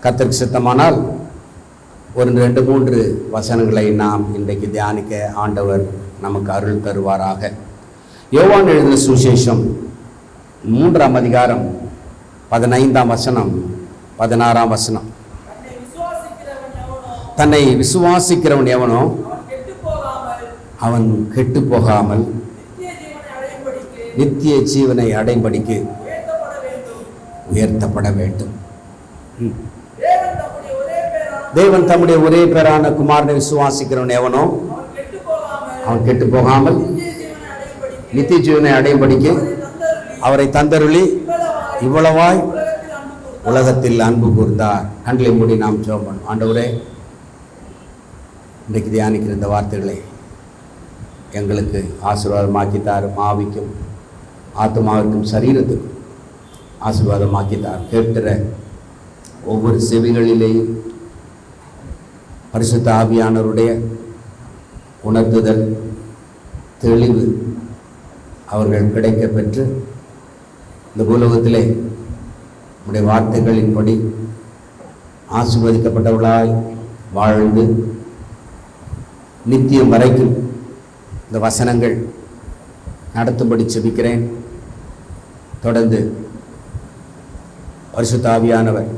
கர்த்தருக்கு சித்தமானால் ஒரு 2-3 வசனங்களை நாம் இன்றைக்கு தியானிக்க ஆண்டவர் நமக்கு அருள் தருவாராக. யோவான் எழுதின சுவிசேஷம் 3ஆம் அதிகாரம் 15ஆம் வசனம் 16ஆம் வசனம். தன்னை விசுவாசிக்கிறவன் எவனோ அவன் கெட்டு போகாமல் நித்திய ஜீவனை அடைம்படிக்கு உயர்த்தப்பட வேண்டும். தேவன் தம்முடைய ஒரே பேரான குமாரனை விசுவாசிக்கிறவன் எவனோ அவன் கெட்டு போகாமல் நித்திய ஜீவனை அடையும்படிக்கு அவரை தந்தருளி இவ்வளவாய் உலகத்தில் அன்பு கூர்ந்தார். கண்களை மூடி நாம் ஜெபம் பண்ணுவோம். ஆண்டவரே, இன்றைக்கு தியானிக்கிற இந்த வார்த்தைகளை எங்களுக்கு ஆசீர்வாதமாக்கித்தார். ஆவிக்கும் ஆத்மாவிற்கும் சரீரத்துக்கும் ஆசீர்வாதமாக்கித்தார். கேட்கிற ஒவ்வொரு செவிகளிலேயும் பரிசுத்த ஆவியானவருடைய உணர்த்துதல், தெளிவு அவர்கள் கிடைக்க பெற்று இந்த பூலோகத்திலே உடைய வார்த்தைகளின்படி ஆசீர்வதிக்கப்பட்டவர்களாய் வாழ்ந்து நித்தியம் வரைக்கும் இந்த வசனங்கள் நடத்தும்படி செபிக்கிறேன். தொடர்ந்து பரிசுத்த ஆவியானவர்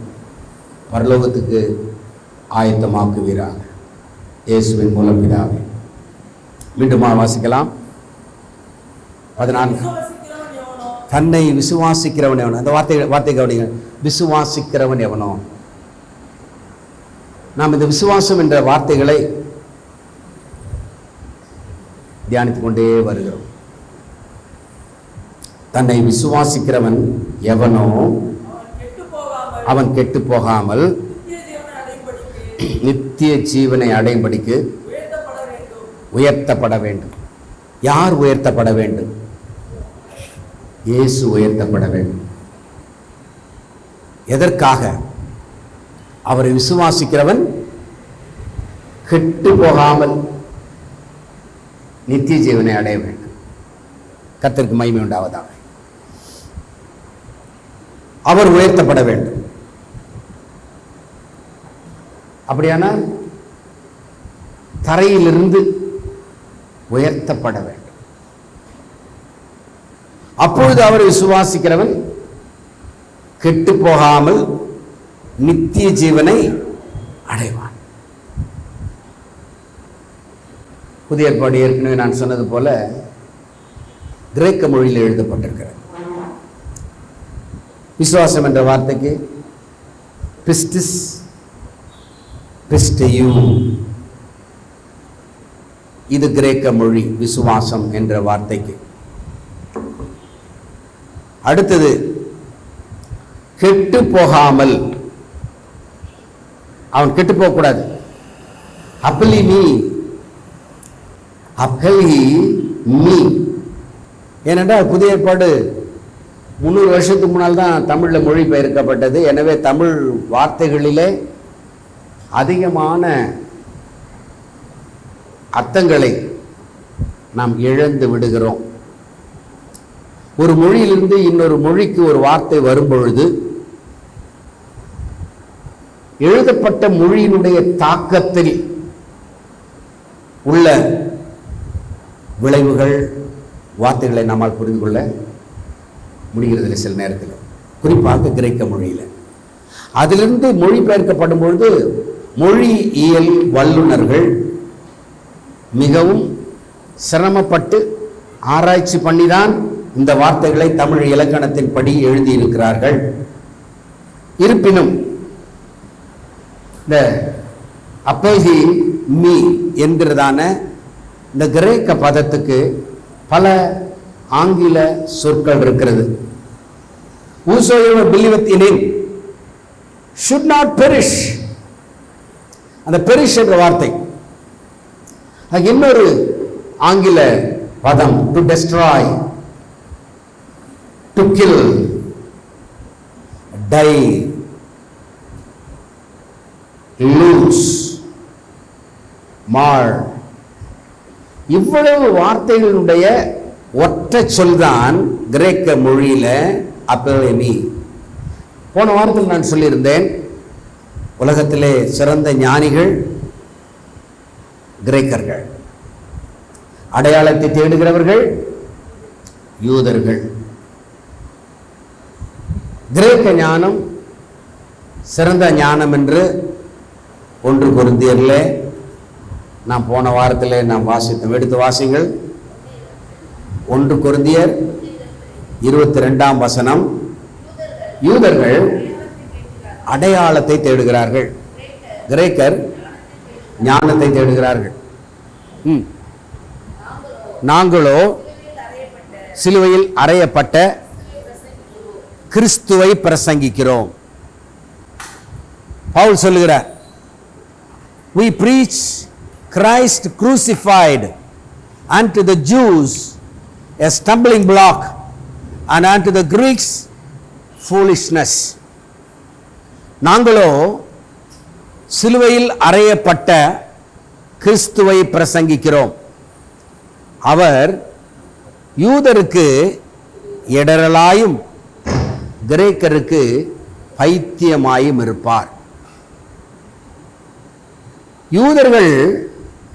பரலோகத்துக்கு ஆயத்தமாக்குவீராக. இயேசுவின் மூலம் பிதாவே. மீண்டுமா வாசிக்கலாம். 14. தன்னை விசுவாசிக்கிறவன் எவனோ. அந்த வார்த்தை கவனிங்க. விசுவாசிக்கிறவன் எவனோ. நாம் இந்த விசுவாசம் என்ற வார்த்தைகளை தியானித்துக் கொண்டே வருகிறோம். தன்னை விசுவாசிக்கிறவன் எவனோ அவன் கெட்டு போகாமல் நித்திய ஜீவனை அடையும்படிக்கு உயர்த்தப்பட வேண்டும். யார் உயர்த்தப்பட வேண்டும்? இயேசு உயர்த்தப்பட வேண்டும். எதற்காக? அவரை விசுவாசிக்கிறவன் கெட்டு போகாமல் நித்திய ஜீவனை அடைய வேண்டும். கர்த்தருக்கு மகிமை உண்டாவதாக. அவர் உயர்த்தப்பட வேண்டும். அப்படியானால் தரையிலிருந்து உயர்த்தப்பட வேண்டும். அப்பொழுது அவர் விசுவாசிக்கிறவன் கெட்டு போகாமல் நித்திய ஜீவனை அடைவான். புதிய ஏற்பாடு ஏற்கனவே நான் சொன்னது போல கிரேக்க மொழியில் எழுதப்பட்டிருக்கிறது. விசுவாசம் என்ற வார்த்தைக்கு பிஸ்டிஸ், பிஸ்டெயு, இது கிரேக்க மொழி விசுவாசம் என்ற வார்த்தைக்கு. அடுத்தது கெட்டு போகாமல். அவன் கெட்டு போகக்கூடாது. அப்பலி மீ, அப்பலி மீ. ஏனென்றால் புதிய ஏற்பாடு 300 வருஷத்துக்கு முன்னால் தான் தமிழில் மொழிபெயர்க்கப்பட்டது. எனவே தமிழ் வார்த்தைகளிலே அதிகமான அர்த்தங்களை நாம் இழந்து விடுகிறோம். ஒரு மொழியிலிருந்து இன்னொரு மொழிக்கு ஒரு வார்த்தை வரும்பொழுது எழுதப்பட்ட மொழியினுடைய தாக்கத்தில் உள்ள விளைவுகள், வார்த்தைகளை நம்மால் புரிந்து கொள்ள முடிகிறதில்லை சில நேரத்தில், குறிப்பாக கிரேக்க மொழியில். அதிலிருந்து மொழிபெயர்க்கப்படும் பொழுது மொழியியல் வல்லுநர்கள் மிகவும் சிரமப்பட்டு ஆராய்ச்சி பண்ணிதான் இந்த வார்த்தைகளை தமிழ் இலக்கணத்தின் படி எழுதியிருக்கிறார்கள். இருப்பினும் இந்த அப்பேகி மீ என்கிறதான இந்த கிரேக்க பதத்துக்கு பல ஆங்கில சொற்கள் இருக்கிறது. Whosoever believeth in him should not perish. அந்த perish என்ற வார்த்தை இன்னொரு ஆங்கில பதம் to destroy, to kill, die, lose, mar. இவ்வளவு வார்த்தைகளுடைய ஒற்றை சொல்தான் கிரேக்க மொழியில அப்பேமி. போன வாரத்தில் நான் சொல்லியிருந்தேன், உலகத்திலே சிறந்த ஞானிகள் கிரேக்கர்கள், அடையாளத்தை தேடுகிறவர்கள் யூதர்கள். கிரேக்க ஞானம் சிறந்த ஞானம் என்று 1 கொரிந்தியர்ல நாம் போன வாரத்தில் நாம் வாசித்தோம். எடுத்து வாசிங்கள். 1 கொரிந்தியர் 22ஆம் வசனம். யூதர்கள் அடையாளத்தை தேடுகிறார்கள், கிரேக்கர் ஞானத்தை தேடுகிறார்கள். நாங்களோ சிலுவையில் அறையப்பட்ட கிறிஸ்துவை பிரசங்கிக்கிறோம். பவுல் சொல்லுகிறார், we preach Christ crucified, unto the Jews a stumbling block, and unto the Greeks foolishness. நாங்களோ சிலுவையில் அறையப்பட்ட கிறிஸ்துவை பிரசங்கிக்கிறோம். அவர் யூதருக்கு இடரலாயும் கிரேக்கருக்கு பைத்தியமாயும் இருப்பார். யூதர்கள்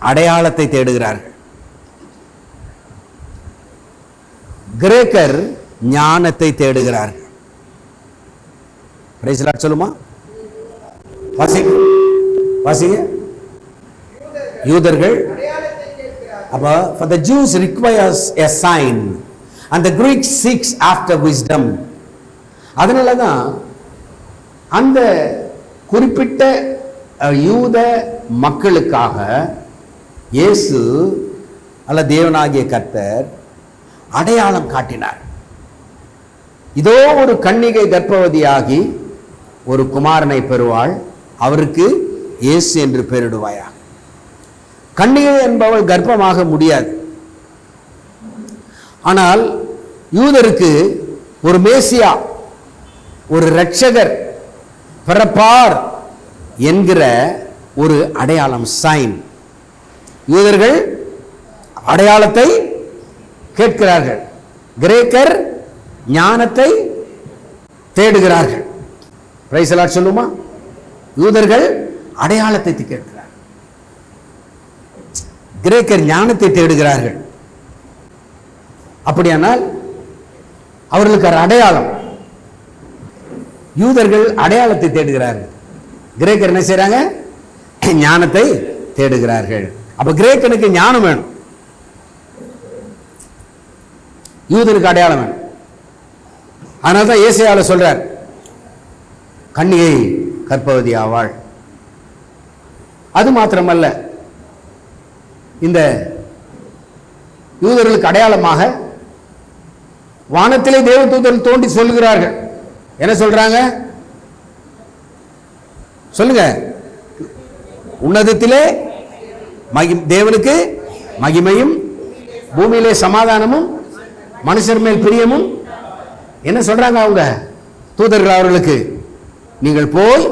அடையாளத்தை தேடுகிறார்கள், கிரேக்கர் ஞானத்தை தேடுகிறார்கள். பிரைஸ் தி லார்ட் சொல்லுமா? வாசிங்க. யூதர்கள் அப்ப for the Jews requires a sign and the Greeks seeks after wisdom. அதனால தான் அந்த குறிப்பிட்ட யூத மக்களுக்காக இயேசு அல்ல தேவனாகிய கர்த்தர் அடையாளம் காட்டினார். இதோ ஒரு கன்னிகை கர்ப்பவதியாகி ஒரு குமாரனை பெறுவாள், அவருக்கு இயேசு என்று பெயரிடுவாயாக. கன்னிகை என்பவள் கர்ப்பமாக முடியாது. ஆனால் யூதருக்கு ஒரு மேசியா, ஒரு இரட்சகர் பிறப்பார் என்கிற ஒரு அடையாளம், சைன். யூதர்கள் அடையாளத்தை கேட்கிறார்கள், கிரேக்கர் ஞானத்தை தேடுகிறார்கள். பிரைஸ் தி லார்ட் சொல்லுமா? யூதர்கள் அடையாளத்தை கேட்கிறார்கள், கிரேக்கர் ஞானத்தை தேடுகிறார்கள். அப்படியானால் அவர்களுக்கு ஒரு அடையாளம். யூதர்கள் அடையாளத்தை தேடுகிறார்கள், கிரேக்கர் என்ன செய்றாங்க? ஞானத்தை தேடுகிறார்கள். அப்ப கிரேக்கனுக்கு ஞானம் வேணும், யூதருக்கு அடையாளம் வேணும். அதனால தான் ஏசாயால சொல்றார், கன்னிகை கர்ப்பவதி ஆவாள். அது மாத்திரமல்ல, இந்த யூதர்களுக்கு அடையாளமாக வானத்திலே தேவதூதர்கள் தோண்டி சொல்கிறார்கள். என்ன சொல்றாங்க? சொல்லுங்க. உன்னதத்திலே தேவனுக்கு மகிமையும், பூமியிலே சமாதானமும், மனுஷர் மேல் பிரியமும். என்ன சொல்றாங்க அவங்க தூதர்கள் அவர்களுக்கு? நீங்கள் போய்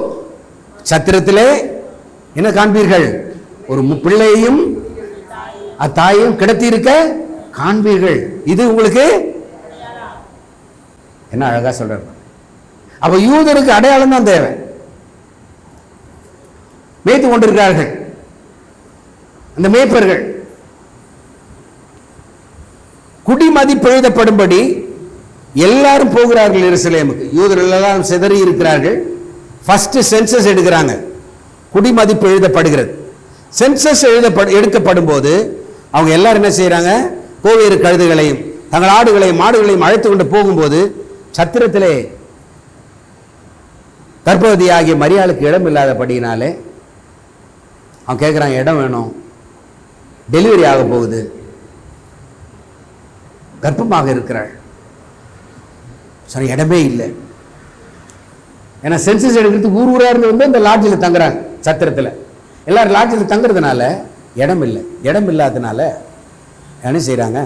சத்திரத்திலே என்ன காண்பீர்கள்? ஒரு பிள்ளையையும் அத்தாயையும் கிடத்தி இருக்க காண்பீர்கள். இது உங்களுக்கு என்ன அழகா சொல்றாங்க. அப்ப யூதருக்கு அடையாளம் தான் தேவை. மேய்த்து கொண்டிருக்கிறார்கள் அந்த மேய்ப்பர்கள். குடிமதிப்பு எழுதப்படும்படி எல்லாரும் போகிறார்கள் எருசலேமுக்கு. யூதர்கள் எல்லாரும் சிதறி இருக்கிறார்கள். ஃபர்ஸ்ட் சென்சஸ் எடுக்கிறாங்க, குடிமதிப்பு எழுதப்படுகிறது. சென்சஸ் எடுக்கப்படும் போது அவங்க எல்லாரும் என்ன செய்யறாங்க? கோவேறு கழுதுகளையும் தங்கள் ஆடுகளையும் மாடுகளையும் அழைத்து கொண்டு போகும்போது சத்திரத்திலே கர்ப்பவதி ஆகிய மரியாளுக்கு இடம் இல்லாதபடியினாலே அவன் கேட்குறான், இடம் வேணும், டெலிவரி ஆக போகுது, கர்ப்பமாக இருக்கிறாள். சரி, இடமே இல்லை. ஏன்னா சென்சஸ் எடுக்கிறதுக்கு ஊர் ஊரா இருந்து வந்து இந்த லாட்ஜில் தங்குறாங்க. சத்திரத்தில் எல்லாரும் லாட்ஜில் தங்குறதுனால இடம் இல்லை. இடம் இல்லாததுனால என்ன செய்கிறாங்க?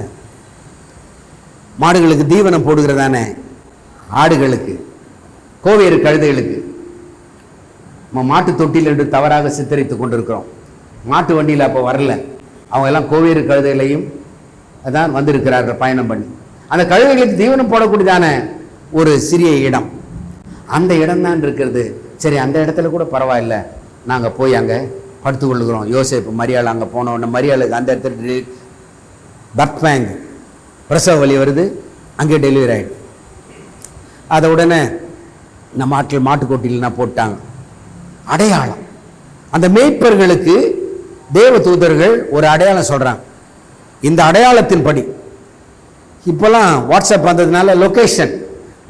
மாடுகளுக்கு தீவனம் போடுகிறதானே ஆடுகளுக்கு, கோவேறு கழுதைகளுக்கு மாட்டு தொட்டியில் என்று தவறாக சித்தரித்து கொண்டிருக்கிறோம். மாட்டு வண்டியில் அப்போ வரல, அவங்க எல்லாம் கோவேறு கழுதைகளையும் அதான் வந்திருக்கிறார்கள் பயணம் பண்ணி. அந்த கழுதைகளுக்கு தீவனம் போடக்கூடியதான ஒரு சிறிய இடம், அந்த இடம் தான் இருக்கிறது சரி, அந்த இடத்துல கூட பரவாயில்ல, நாங்கள் போய் அங்கே படுத்துக்கொள்ளுகிறோம். யோசேப்பு மரியாள் அங்கே போன உடனே மரியாளுக்கு அந்த இடத்துல பர்த் பேங்க், பிரசவ வலி வருது, அங்கே டெலிவரி ஆகிடும். அதை உடனே நம்ம ஆட்கள் மாட்டுக்கொட்டில்னா போட்டாங்க. அடையாளம். அந்த மேய்ப்பர்களுக்கு தேவ தூதர்கள் ஒரு அடையாளம் சொல்கிறாங்க. இந்த அடையாளத்தின்படி இப்போலாம் வாட்ஸ்அப் வந்ததுனால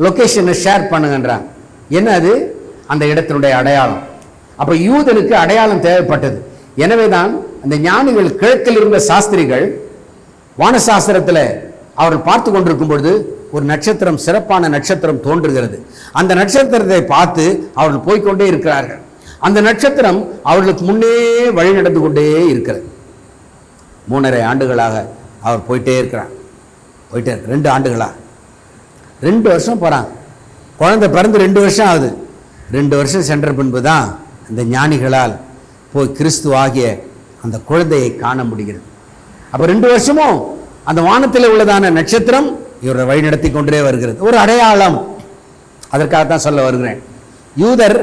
லொக்கேஷனை ஷேர் பண்ணுங்கன்றாங்க. என்ன அது? அந்த இடத்தினுடைய அடையாளம். அப்போ யூதனுக்கு அடையாளம் தேவைப்பட்டது. எனவே தான் அந்த ஞானிகள், கிழக்கில் இருந்த சாஸ்திரிகள், வானசாஸ்திரத்தில் அவர்கள் பார்த்து கொண்டிருக்கும் பொழுது ஒரு நட்சத்திரம், சிறப்பான நட்சத்திரம் தோன்றுகிறது. அந்த நட்சத்திரத்தை பார்த்து அவர்கள் போய்கொண்டே இருக்கிறார்கள். அந்த நட்சத்திரம் அவர்களுக்கு முன்னே வழி நடந்து கொண்டே இருக்கிறது. 3.5 ஆண்டுகளாக அவர் போயிட்டே இருக்கிறார். 2 ஆண்டுகளாக 2 வருஷம் போகிறாங்க. குழந்தை பிறந்து 2 வருஷம் ஆகுது. 2 வருஷம் சென்ற பின்பு தான் அந்த ஞானிகளால் போய் கிறிஸ்து ஆகிய அந்த குழந்தையை காண முடிகிறது. அப்போ 2 வருஷமும் அந்த வானத்தில் உள்ளதான நட்சத்திரம் இவரை வழி நடத்தி கொண்டே வருகிறது. ஒரு அடையாளம். அதற்காகத்தான் சொல்ல வருகிறேன். யூதர்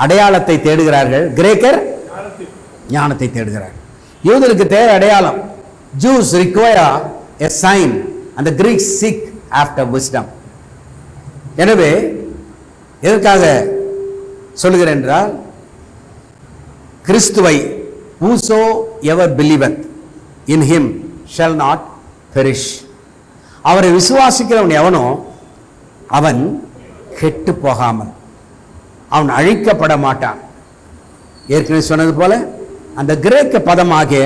அடையாளத்தை தேடுகிறார்கள், கிரேக்கர் ஞானத்தை தேடுகிறார்கள். யூதருக்கு தேவை அடையாளம். Jews require a sign and the Greeks seek after wisdom. எனவே எதற்காக சொல்லுகிறேன் என்றால், கிறிஸ்துவை whoso ever believeth in him shall not perish. அவரை விசுவாசிக்கிறவன் எவனோ அவன் கெட்டு போகாமல், அவன் அழிக்கப்பட மாட்டான். ஏற்கனவே சொன்னது போல அந்த கிரேக்க பதமாகிய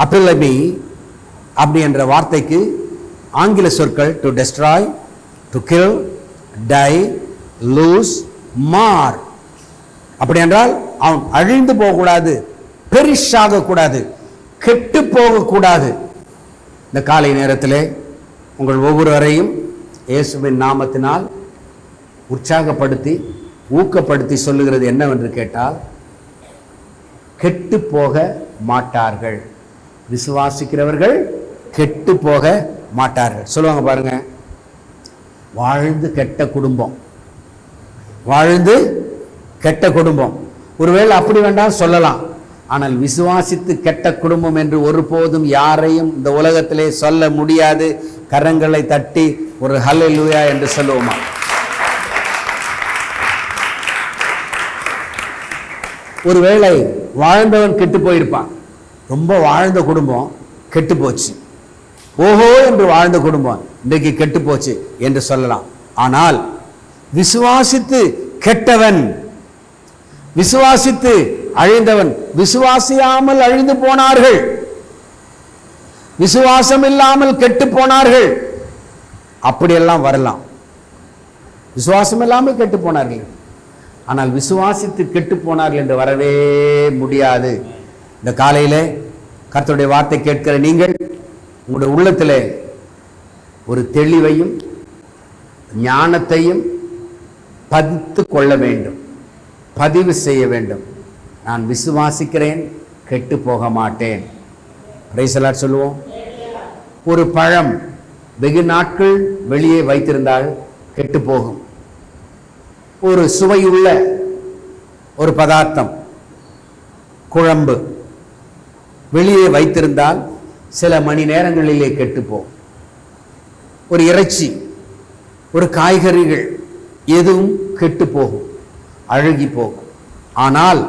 அபிலமி அப்படி என்ற வார்த்தைக்கு ஆங்கில சொற்கள் to destroy, to kill, die, lose, mar. அப்படி என்றால் அவன் அழிந்து போகக்கூடாது, பெரிஷ் ஆகக்கூடாது, கெட்டு போகக்கூடாது. இந்த காலை நேரத்திலே உங்கள் ஒவ்வொருவரையும் இயேசுவின் நாமத்தினால் உற்சாகப்படுத்தி ஊக்கப்படுத்தி சொல்லுகிறது என்னவென்று கேட்டால், கெட்டு போக மாட்டார்கள். விசுவாசிக்கிறவர்கள் கெட்டு போக மாட்டார்கள். சொல்லுவாங்க பாருங்க, வாழ்ந்து கெட்ட குடும்பம், வாழ்ந்து கெட்ட குடும்பம். ஒருவேளை அப்படி வேண்டாம் சொல்லலாம். ஆனால் விசுவாசித்து கெட்ட குடும்பம் என்று ஒருபோதும் யாரையும் இந்த உலகத்திலே சொல்ல முடியாது. கரங்களை தட்டி ஒரு ஹல்லேலூயா என்று சொல்லுவோமா? ஒருவேளை வாழ்ந்தவன் கெட்டு போயிருப்பான். ரொம்ப வாழ்ந்த குடும்பம் கெட்டு போச்சு, ஓஹோ என்று வாழ்ந்த குடும்பம் இன்றைக்கு கெட்டு போச்சு என்று சொல்லலாம். ஆனால் விசுவாசித்து கெட்டவன், விசுவாசித்து அழிந்தவன், விசுவாசியாமல் அழிந்து போனார்கள், விசுவாசம் இல்லாமல் கெட்டு போனார்கள். அப்படியெல்லாம் வரலாம். விசுவாசம் இல்லாமல் கெட்டு போனார்கள், ஆனால் விசுவாசித்து கெட்டு போனார்கள் என்று வரவே முடியாது. இந்த காலையிலே கர்த்தருடைய வார்த்தை கேட்கிற நீங்கள் உங்களுடைய உள்ளத்திலே ஒரு தெளிவையும் ஞானத்தையும் பதித்து கொள்ள வேண்டும், பதிவு செய்ய வேண்டும். நான் விசுவாசிக்கிறேன், கெட்டு போக மாட்டேன். பிரைஸ் தி லார்ட் சொல்லுவோம். ஒரு பழம் வெகு நாட்கள் வெளியே வைத்திருந்தால் கெட்டு போகும். ஒரு சுவையுள்ள ஒரு பதார்த்தம், குழம்பு வெளியே வைத்திருந்தால் சில மணி நேரங்களிலே கெட்டு போகும். ஒரு இறைச்சி, ஒரு காய்கறிகள் எதுவும் கெட்டு போகும், அழுகி போகும். ஆனால்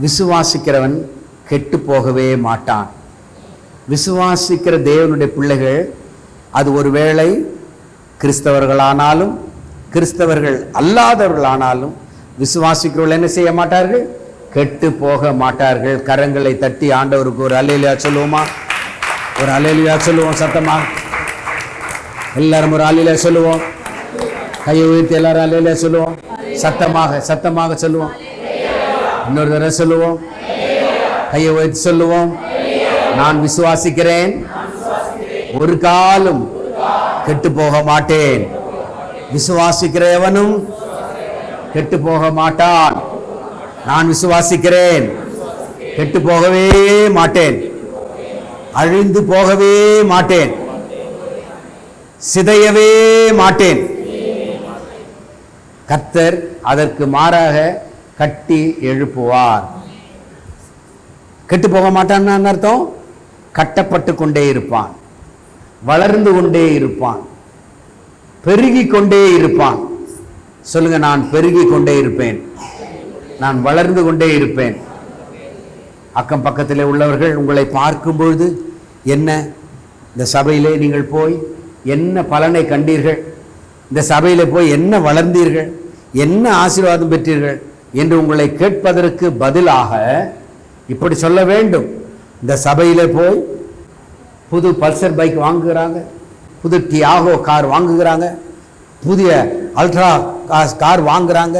விசுவாசிக்கிறவன் கெட்டு போகவே மாட்டான். விசுவாசிக்கிற தேவனுடைய பிள்ளைகள், அது ஒருவேளை கிறிஸ்தவர்களானாலும் கிறிஸ்தவர்கள் அல்லாதவர்களானாலும் விசுவாசிக்கிறவர்கள் என்ன செய்ய மாட்டார்கள்? கெட்டு போக மாட்டார்கள். கரங்களை தட்டி ஆண்டவருக்கு ஒரு அல்லேலூயா சொல்லுவோமா? ஒரு அல்லேலூயா சொல்லுவோம் சத்தமாக. எல்லாரும் ஒரு அல்லேலூயா சொல்லுவோம். கையை உயர்த்தி எல்லாரும் அல்லேலூயா சொல்லுவோம். சத்தமாக சத்தமாக சொல்லுவோம். இன்னொரு தடவை சொல்லுவோம். கையை உயர்த்தி சொல்லுவோம். நான் விசுவாசிக்கிறேன், ஒரு காலம் கெட்டு போக மாட்டேன். விசுவாசிக்கிறவனும் கெட்டு போக மாட்டான். நான் விசுவாசிக்கிறேன், கெட்டு போகவே மாட்டேன், அழிந்து போகவே மாட்டேன், சிதையவே மாட்டேன். கர்த்தர் அதற்கு மாறாக கட்டி எழுப்புவார். கெட்டு போக மாட்டான்னு அர்த்தம், கட்டப்பட்டு கொண்டே இருப்பான், வளர்ந்து கொண்டே இருப்பான், பெருகி கொண்டே இருப்பான். சொல்லுங்க, நான் பெருகி கொண்டே இருப்பேன், நான் வளர்ந்து கொண்டே இருப்பேன். அக்கம் பக்கத்திலே உள்ளவர்கள் உங்களை பார்க்கும் பொழுது, என்ன இந்த சபையிலே நீங்கள் போய் என்ன பலனை கண்டீர்கள், இந்த சபையிலே போய் என்ன வளர்ந்தீர்கள், என்ன ஆசீர்வாதம் பெற்றீர்கள் என்று உங்களை கேட்பதற்கு பதிலாக இப்படி சொல்ல வேண்டும். இந்த சபையிலே போய் புது பல்சர் பைக் வாங்குகிறாங்க, புது டியாகோ கார் வாங்குகிறாங்க, புதிய அல்ட்ரா கார் வாங்குகிறாங்க.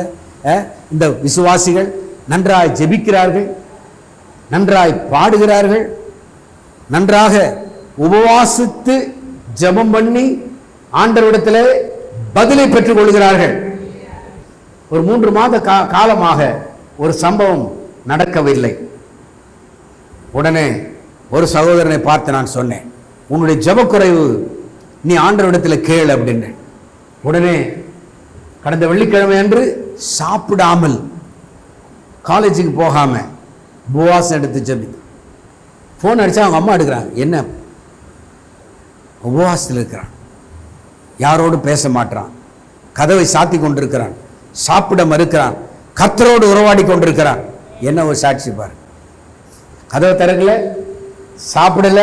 இந்த விசுவாசிகள் நன்றாய் ஜெபிக்கிறார்கள், நன்றாய் பாடுகிறார்கள், நன்றாக உபவாசித்து ஜெபம் பண்ணி ஆண்டவரிடத்திலே பதிலை பெற்றுக் கொள்கிறார்கள். ஒரு 3 மாத காலமாக ஒரு சம்பவம் நடக்கவில்லை. உடனே ஒரு சகோதரனை பார்த்து நான் சொன்னேன், உன்னுடைய ஜெபக்குறைவு நீ ஆண்டவரிடத்தில் கேள் அப்படின்னு. உடனே கடந்த வெள்ளிக்கிழமை அன்று சாப்பிடாமல், காலேஜுக்கு போகாம உபவாசம் எடுத்து ஜெபி. ஃபோன் அடித்தா அவங்க அம்மா எடுக்கிறாங்க, என்ன உபவாசத்தில் இருக்கிறான், யாரோடு பேச மாட்டான், கதவை சாத்தி கொண்டிருக்கிறான், சாப்பிட மறுக்கிறான், கர்த்தரோடு உறவாடி கொண்டிருக்கிறான். என்ன ஒரு சாட்சி பாரு. கதவை திறக்கல, சாப்பிடல,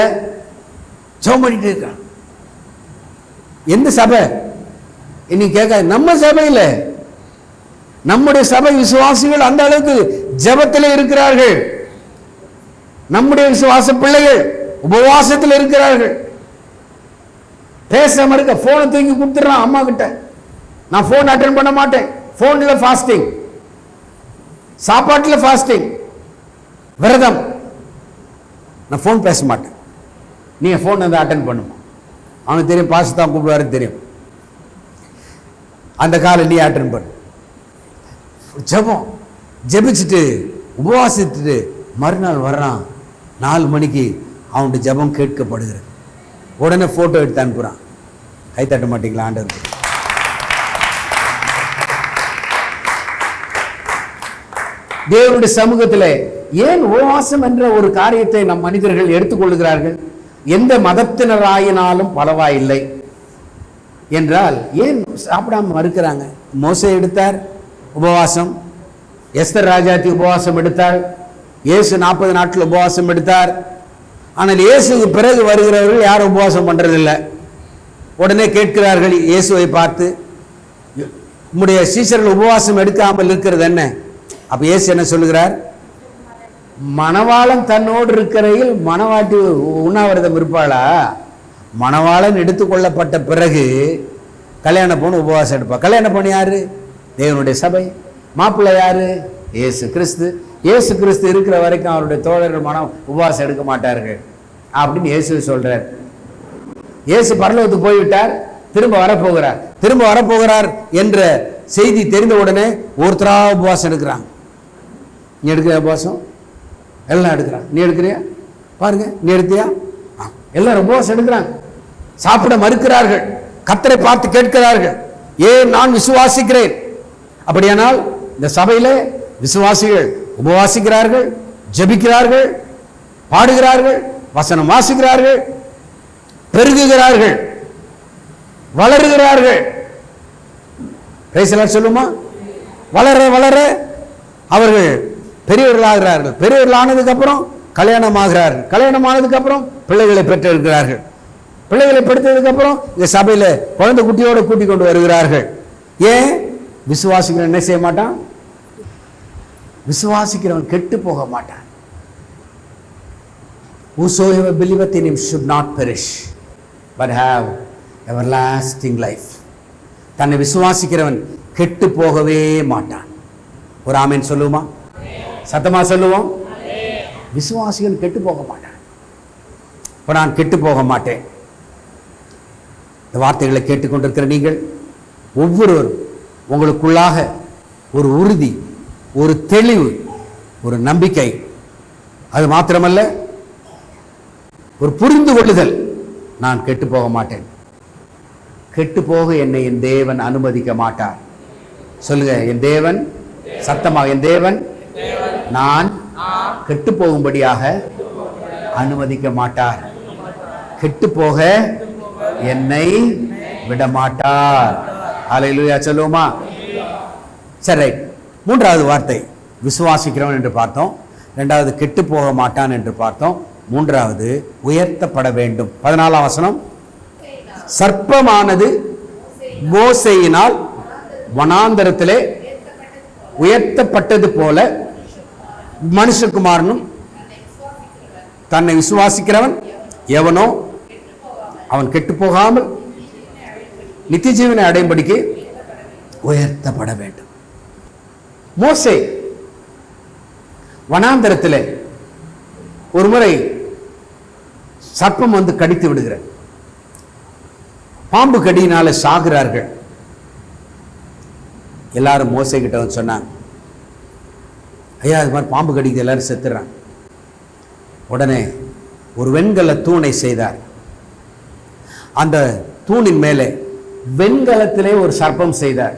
ஜெபம் பண்ணிட்டு இருக்கான். எந்த சபை இன்னைக்கு கேட்க? நம்ம சபையில், நம்முடைய சபை விசுவாசிகள் அந்த அளவுக்கு ஜெபத்தில் இருக்கிறார்கள். நம்முடைய விசுவாச பிள்ளைகள் உபவாசத்தில் இருக்கிறார்கள். பேச மறுக்க போனை தூக்கி கொடுத்துறான் அம்மா கிட்ட. நான் போன் அட்டென்ட் பண்ண மாட்டேன், போன்ல ஃபாஸ்டிங், சாப்பாட்டுல ஃபாஸ்டிங், விரதம், நான் போன் பேச மாட்டேன், நீங்க போன் வந்து அட்டென்ட் பண்ணுமா. அவனுக்கு தெரியும், பாஸ் தான் கூப்பிடுவாரு தெரியும், அந்த காலை நீ அட்டென்ட் பண்ணு. ஜெபம் ஜெபிச்சுட்டு உபவாசித்துட்டு மறுநாள் வர்றான், 4 மணிக்கு அவனுடைய ஜெபம் கேட்கப்படுகிறது. உடனே போட்டோ எடுத்து அனுப்புறான். கை தட்ட மாட்டீங்களா ஆண்டவர்? தேவனுடைய சமூகத்தில் ஏன் உபவாசம் என்ற ஒரு காரியத்தை நம் மனிதர்கள் எடுத்துக்கொள்கிறார்கள்? எந்த மதத்தினராயினாலும் பரவாயில்லை என்றால் ஏன் சாப்பிடாம மறுக்கிறாங்க? மோசே எடுத்தார் உபவாசம், எஸ்தர் ராஜாத்தி உபவாசம் எடுத்தார், இயேசு 40 நாட்கள் உபவாசம் எடுத்தார். ஆனால் இயேசுக்கு பிறகு வருகிறவர்கள் யாரும் உபவாசம் பண்றதில்லை. உடனே கேட்கிறார்கள் இயேசுவை பார்த்து, உம்முடைய சீஷர்கள் உபவாசம் எடுக்காமல் இருக்கிறது என்ன? அப்ப இயேசு என்ன சொல்லுகிறார்? மணவாளன் தன்னோடு இருக்கிறையில் மணவாட்டி உண்ணாவிரதம் இருப்பாளா? மணவாளன் எடுத்துக்கொள்ளப்பட்ட பிறகு கல்யாண பொண்ணு உபவாசம் எடுப்பா. கல்யாண பொண்ணு யாரு? தேவனுடைய சபை. மாப்பிள்ளை யாரு? இயேசு கிறிஸ்து. இயேசு கிறிஸ்து இருக்கிற வரைக்கும் அவருடைய தோழர்கள் மனம் உபவாசம் எடுக்க மாட்டார்கள் அப்படின்னு இயேசு சொல்றார். இயேசு பரலோகத்துக்கு போய்விட்டார், திரும்ப வரப்போகிறார் என்ற செய்தி தெரிந்த உடனே ஒருத்தரா உபவாசம் எடுக்கிறாங்க. நீ எடுக்கிற உபவாசம்? எல்லாம் எடுக்கிறான். நீ எடுக்கிறியா? பாருங்க, நீ எடுத்தியா? எல்லாரும் உபவாசம் எடுக்கிறாங்க. சாப்பிட மறுக்கிறார்கள், கர்த்தரை பார்த்து கேட்கிறார்கள், ஏன் நான் விசுவாசிக்கிறேன். அப்படியானால் இந்த சபையில விசுவாசிகள் உபவாசிக்கிறார்கள், ஜெபிக்கிறார்கள், பாடுகிறார்கள், வசனம் வாசிக்கிறார்கள், பெருகுகிறார்கள், வளருகிறார்கள். சொல்லுமா? வளர வளர அவர்கள் பெரியவர்களாகிறார்கள். பெரியவர்கள் ஆனதுக்கு அப்புறம் கல்யாணம் ஆகிறார்கள். கல்யாணம் ஆனதுக்கு அப்புறம் பிள்ளைகளை பெற்றிருக்கிறார்கள். பிள்ளைகளை பெற்றதுக்கு அப்புறம் இந்த சபையில குழந்தை குட்டியோட கூட்டிக் கொண்டு வருகிறார்கள். ஏன்? விசுவாசிக்கிறவன் என்ன செய்ய மாட்டான்? விசுவாசிக்கிறவன் கெட்டு போக மாட்டான். Whosoever believeth in him should not perish but have everlasting life. தன்னை விசுவாசிக்கிறவன் கெட்டு போகவே மாட்டான். ஒரு ஆமென் சொல்லுவோமா? சத்தமா சொல்லுவோம். விசுவாசிகள் கெட்டு போக மாட்டான். இப்ப நான் கெட்டு போக மாட்டேன். இந்த வார்த்தைகளை கேட்டுக்கொண்டிருக்கிற நீங்கள் ஒவ்வொருவரும் உங்களுக்குள்ளாக ஒரு உறுதி, ஒரு தெளிவு, ஒரு நம்பிக்கை, அது மாத்திரமல்ல ஒரு புரிந்து கொள்ளுதல். நான் கெட்டு போக மாட்டேன். கெட்டு போக என்னை என் தேவன் அனுமதிக்க மாட்டார். சொல்லுங்க, என் தேவன் சத்தமாக, என் தேவன் நான் கெட்டு போகும்படியாக அனுமதிக்க மாட்டார். கெட்டு போக என்னை விட மாட்டார். அல்லேலூயா சொல்லுவோமா? சரி, மூன்றாவது வார்த்தை விசுவாசிக்கிறவன் என்று பார்த்தோம். இரண்டாவது கெட்டு போக மாட்டான் என்று பார்த்தோம். மூன்றாவது உயர்த்தப்பட வேண்டும். 14ஆம் வசனம், சர்ப்பமானது மோசேயினால் வனாந்தரத்திலே உயர்த்தப்பட்டது போல மனுஷகுமாரனும் தன்னை விசுவாசிக்கிறவன் எவனோ அவன் கெட்டு போகாமல் நித்திய ஜீவனை அடையும்படிக்கு உயர்த்தப்பட வேண்டும். மோசே வனாந்தரத்தில் ஒரு முறை சர்ப்பம் வந்து கடித்து விடுகிற, பாம்பு கடியினால சாகிறார்கள். எல்லாரும் மோசே கிட்ட வந்து சொன்னாங்க, ஐயா இது மாதிரி பாம்பு கடிக்குது, எல்லாரும் செத்துறாங்க. உடனே ஒரு வெண்கல தூணை செய்தார். அந்த தூணின் மேலே வெண்கலத்திலே ஒரு சர்ப்பம் செய்தார்.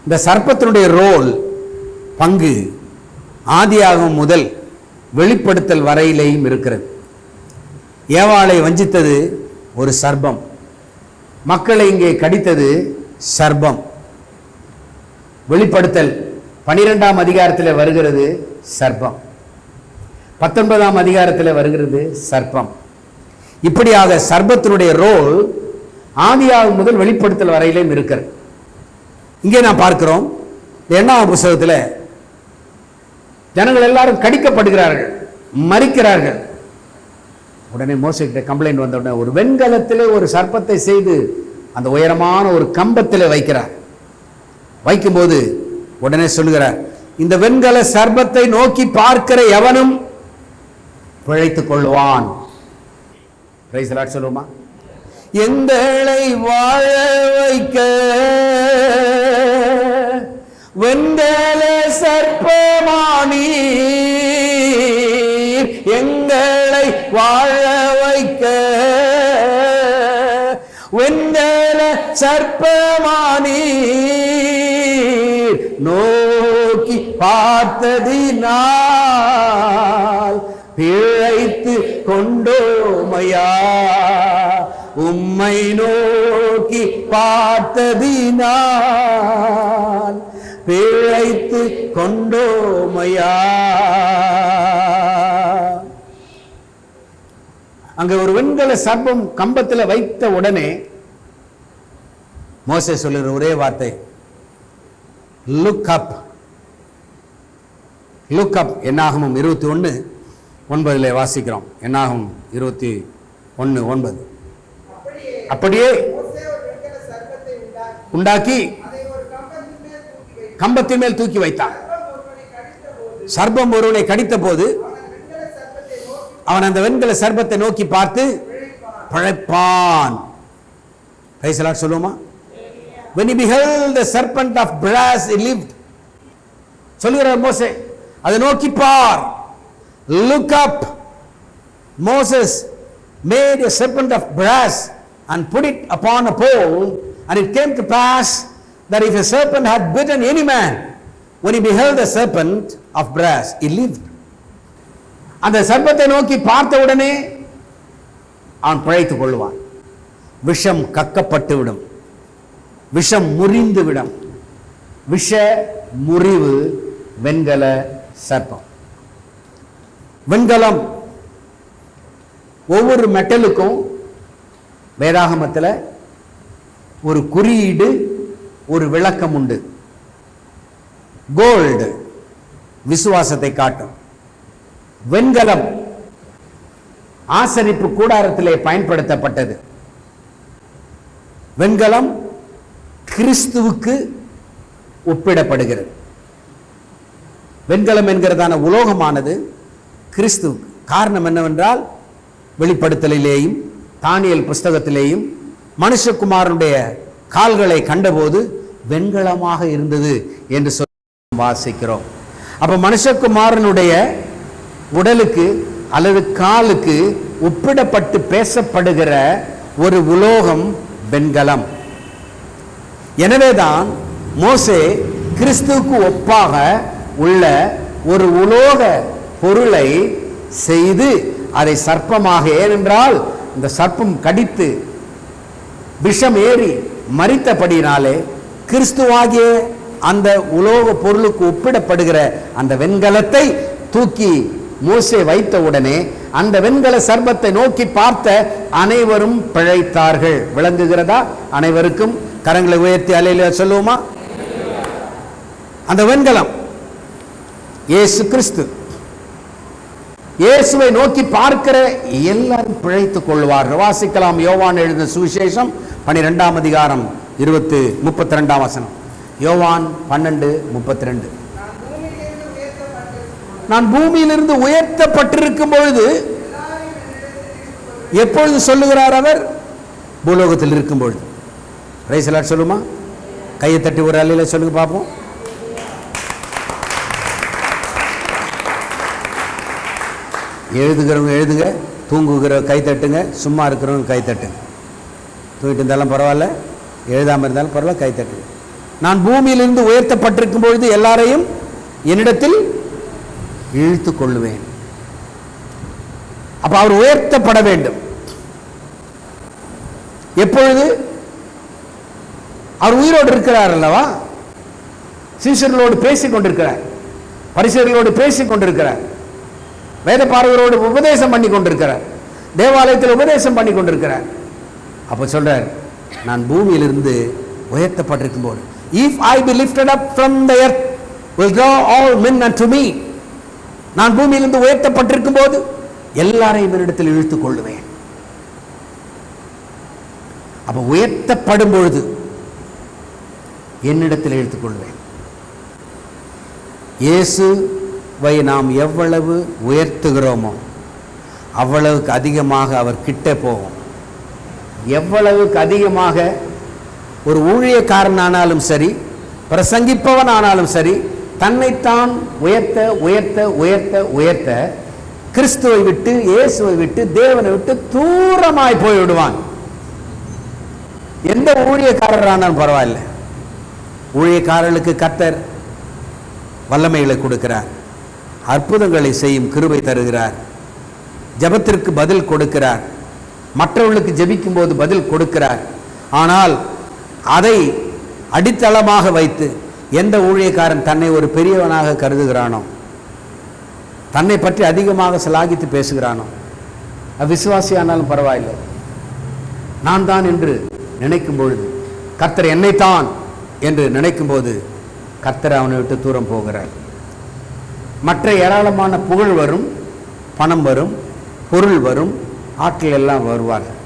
இந்த சர்ப்பத்தினுடைய ரோல், பங்கு ஆதியாகமம் முதல் வெளிப்படுத்தல் வரையிலேயும் இருக்கிறது. ஏவாளை வஞ்சித்தது ஒரு சர்ப்பம், மக்களை இங்கே கடித்தது சர்ப்பம். வெளிப்படுத்தல் 12ஆம் அதிகாரத்தில் வருகிறது சர்ப்பம், 19ஆம் அதிகாரத்தில் வருகிறது சர்ப்பம். இப்படியாக சர்ப்பத்தினுடைய ரோல் ஆதியாகமம் முதல் வெளிப்படுத்தல் வரையிலும் இருக்கிறது. இங்கே நான் பார்க்கிறோம், 8ஆம் புத்தகத்தில் ஜனங்கள் எல்லாரும் கடிக்கப்படுகிறார்கள், மரிக்கிறார்கள். உடனே மோசே கிட்ட கம்ப்ளைண்ட் வந்த உடனே ஒரு வெண்கலத்திலே ஒரு சர்ப்பத்தை செய்து அந்த உயரமான ஒரு கம்பத்தில் வைக்கிறார். வைக்கும்போது உடனே சொல்லுகிறார், இந்த வெண்கல சர்ப்பத்தை நோக்கி பார்க்கிற எவனும் பிழைத்துக் கொள்வான். பிரைஸ் தி லார்ட் சொல்லுமா? எங்களை வாழ வைக்க வெண்கல சர்ப்பமானீர், எங்களை வாழ வைக்க வெண்கல சர்ப்பமானீர், நோக்கி பார்த்ததினால் பிழைத்து கொண்டோமையா, உம்மை நோக்கி பார்த்ததினால் பிழைத்து கொண்டோமையா. அங்க ஒரு வெண்கல சர்ப்பம் கம்பத்தில் வைத்த உடனே மோசே சொல்லுகிற ஒரே வார்த்தை, லுக் அப். Look up. என்னாகமம் 21:9 வாசிக்கிறோம். என்னாகமம் 21:9. அப்படியே உண்டாக்கி கம்பத்தின் மேல் தூக்கி வைத்தான். சர்ப்பம் ஒருவனை கடித்த போது அவன் அந்த வெண்கல சர்ப்பத்தை நோக்கி பார்த்து பிழைப்பான். பிரைஸ் தி லார்ட் சொல்லுமா? When he beheld the serpent of brass, he lived. சொல்லுகிறார் மோசே, அதை நோக்கி பார். Look up. Moses made a serpent of brass and put it upon a pole, and it came to pass that if a serpent had bitten any man, when he beheld the serpent of brass, he lived. அந்த சர்ப்பத்தை நோக்கி பார்த்த உடனே அவன் பிழைத்துக் கொள்வான். விஷம் கக்கப்பட்டு விடும், விஷம் முறிந்து விடும். விஷ முறிவு வெண்கல சர்ப்பம். வெண்கலம் ஒவ்வொரு மெட்டலுக்கும் வேதாகமத்தில் ஒரு குறியீடு, ஒரு விளக்கம் உண்டு. கோல்டு விசுவாசத்தை காட்டும். வெண்கலம் ஆசரிப்பு கூடாரத்திலே பயன்படுத்தப்பட்டது. வெண்கலம் கிறிஸ்துவுக்கு ஒப்பிடப்படுகிறது. வெண்கலம் என்கிறதான உலோகமானது கிறிஸ்துவுக்கு. காரணம் என்னவென்றால், வெளிப்படுத்தலிலேயும் தானியேல் புஸ்தகத்திலேயும் மனுஷகுமாரனுடைய கால்களை கண்டபோது வெண்கலமாக இருந்தது என்று சொல்லி வாசிக்கிறோம். அப்ப மனுஷகுமாரனுடைய உடலுக்கு அல்லது காலுக்கு ஒப்பிடப்பட்டு பேசப்படுகிற ஒரு உலோகம் வெண்கலம். எனவேதான் மோசே கிறிஸ்துவுக்கு ஒப்பாக உள்ள ஒரு உலோக பொருளை செய்து அதை சர்ப்பமாக, ஏனென்றால் இந்த சர்ப்பம் கடித்து விஷம் ஏறி மரித்தபடினாலே கிறிஸ்துவாகிய அந்த உலோக பொருளுக்கு ஒப்பிடப்படுகிற அந்த வெண்கலத்தை தூக்கி மோசே வைத்த உடனே அந்த வெண்கல சர்ப்பத்தை நோக்கி பார்த்த அனைவரும் பிழைத்தார்கள். விளங்குகிறதா? அனைவருக்கும் கரங்களை உயர்த்தி அல்லேலூயா சொல்லுவோமா? அந்த வெண்கலம் இயேசு கிறிஸ்து. இயேசுவை நோக்கி பார்க்கிற எல்லாரும் பிழைத்துக் கொள்வார்கள். வாசிக்கலாம். யோவான் எழுதின சுவிசேஷம் 12ஆம் அதிகாரம் 32 வசனம். யோவான் 12:32. நான் பூமியிலிருந்து உயர்த்தப்பட்டிருக்கும் பொழுது, எப்பொழுது சொல்லுகிறார் அவர்? பூலோகத்தில் இருக்கும் பொழுது. பிரைஸ் தி லார்ட் சொல்லுமா? கையை தட்டி ஒரு அல்லேலூயா சொல்லுங்க பார்ப்போம். எழுதுகிறவங்க எழுதுங்க, தூங்குகிற கை தட்டுங்க, சும்மா இருக்கிறவங்க கை தட்டுங்க. தூங்கிட்டு இருந்தாலும் பரவாயில்ல, எழுதாமல் இருந்தாலும் பரவாயில்ல, கை தட்டுங்க. நான் பூமியிலிருந்து உயர்த்தப்பட்டிருக்கும் பொழுது எல்லாரையும் என்னிடத்தில் இழுத்து கொள்ளுவேன். அப்ப அவர் உயர்த்தப்பட வேண்டும். எப்பொழுது? அவர் உயிரோடு இருக்கிறார் அல்லவா? சீஷர்களோடு பேசிக் கொண்டிருக்கிறார், பரிசேயர்களோடு பேசிக் கொண்டிருக்கிறார், வேத பாரகரோடு உபதேசம் பண்ணி கொண்டிருக்கிறார், தேவாலயத்தில் உபதேசம் பண்ணி கொண்டிருக்கிறார். அப்ப சொல்றார், நான் பூமியிலிருந்து உயர்த்தப்பட்டிருக்கும் போது, if I be lifted up from the earth will draw all men unto me. நான் பூமியிலிருந்து உயர்த்தப்பட்டிருக்கும் போது எல்லாரையும் என்னிடத்தில் இழுத்துக் கொள்ளுவேன். அப்ப உயர்த்தப்படும் பொழுது என்னிடத்தில் இழுத்துக் கொள்வேன். இயேசுவை நாம் எவ்வளவு உயர்த்துகிறோமோ அவ்வளவுக்கு அதிகமாக அவர் கிட்ட போவோம். எவ்வளவுக்கு அதிகமாக ஒரு ஊழியக்காரனானாலும் சரி, பிரசங்கிப்பவன் ஆனாலும் சரி, தன்னைத்தான் உயர்த்த உயர்த்த உயர்த்த உயர்த்த கிறிஸ்துவை விட்டு, இயேசுவை விட்டு, தேவனை விட்டு தூரமாய் போய்விடுவான். எந்த ஊழியக்காரரானாலும் பரவாயில்லை. ஊழியக்காரர்களுக்கு கர்த்தர் வல்லமைகளை கொடுக்கிறார், அற்புதங்களை செய்யும் கிருபை தருகிறார், ஜெபத்திற்கு பதில் கொடுக்கிறார், மற்றவர்களுக்கு ஜெபிக்கும் போது பதில் கொடுக்கிறார். ஆனால் அதை அடித்தளமாக வைத்து எந்த ஊழியக்காரன் தன்னை ஒரு பெரியவனாக கருதுகிறானோ, தன்னை பற்றி அதிகமாக சிலாகித்து பேசுகிறானோ, விசுவாசியானாலும் பரவாயில்லை, நான் தான் என்று நினைக்கும் பொழுது, கர்த்தர் என்னைத்தான் என்று நினைக்கும் போது கர்த்தர் அவனை விட்டு தூரம் போகிறார். மற்ற ஏராளமான புகழ் வரும், பணம் வரும், பொருள் வரும், ஆட்கள் எல்லாம் வருவார்கள்.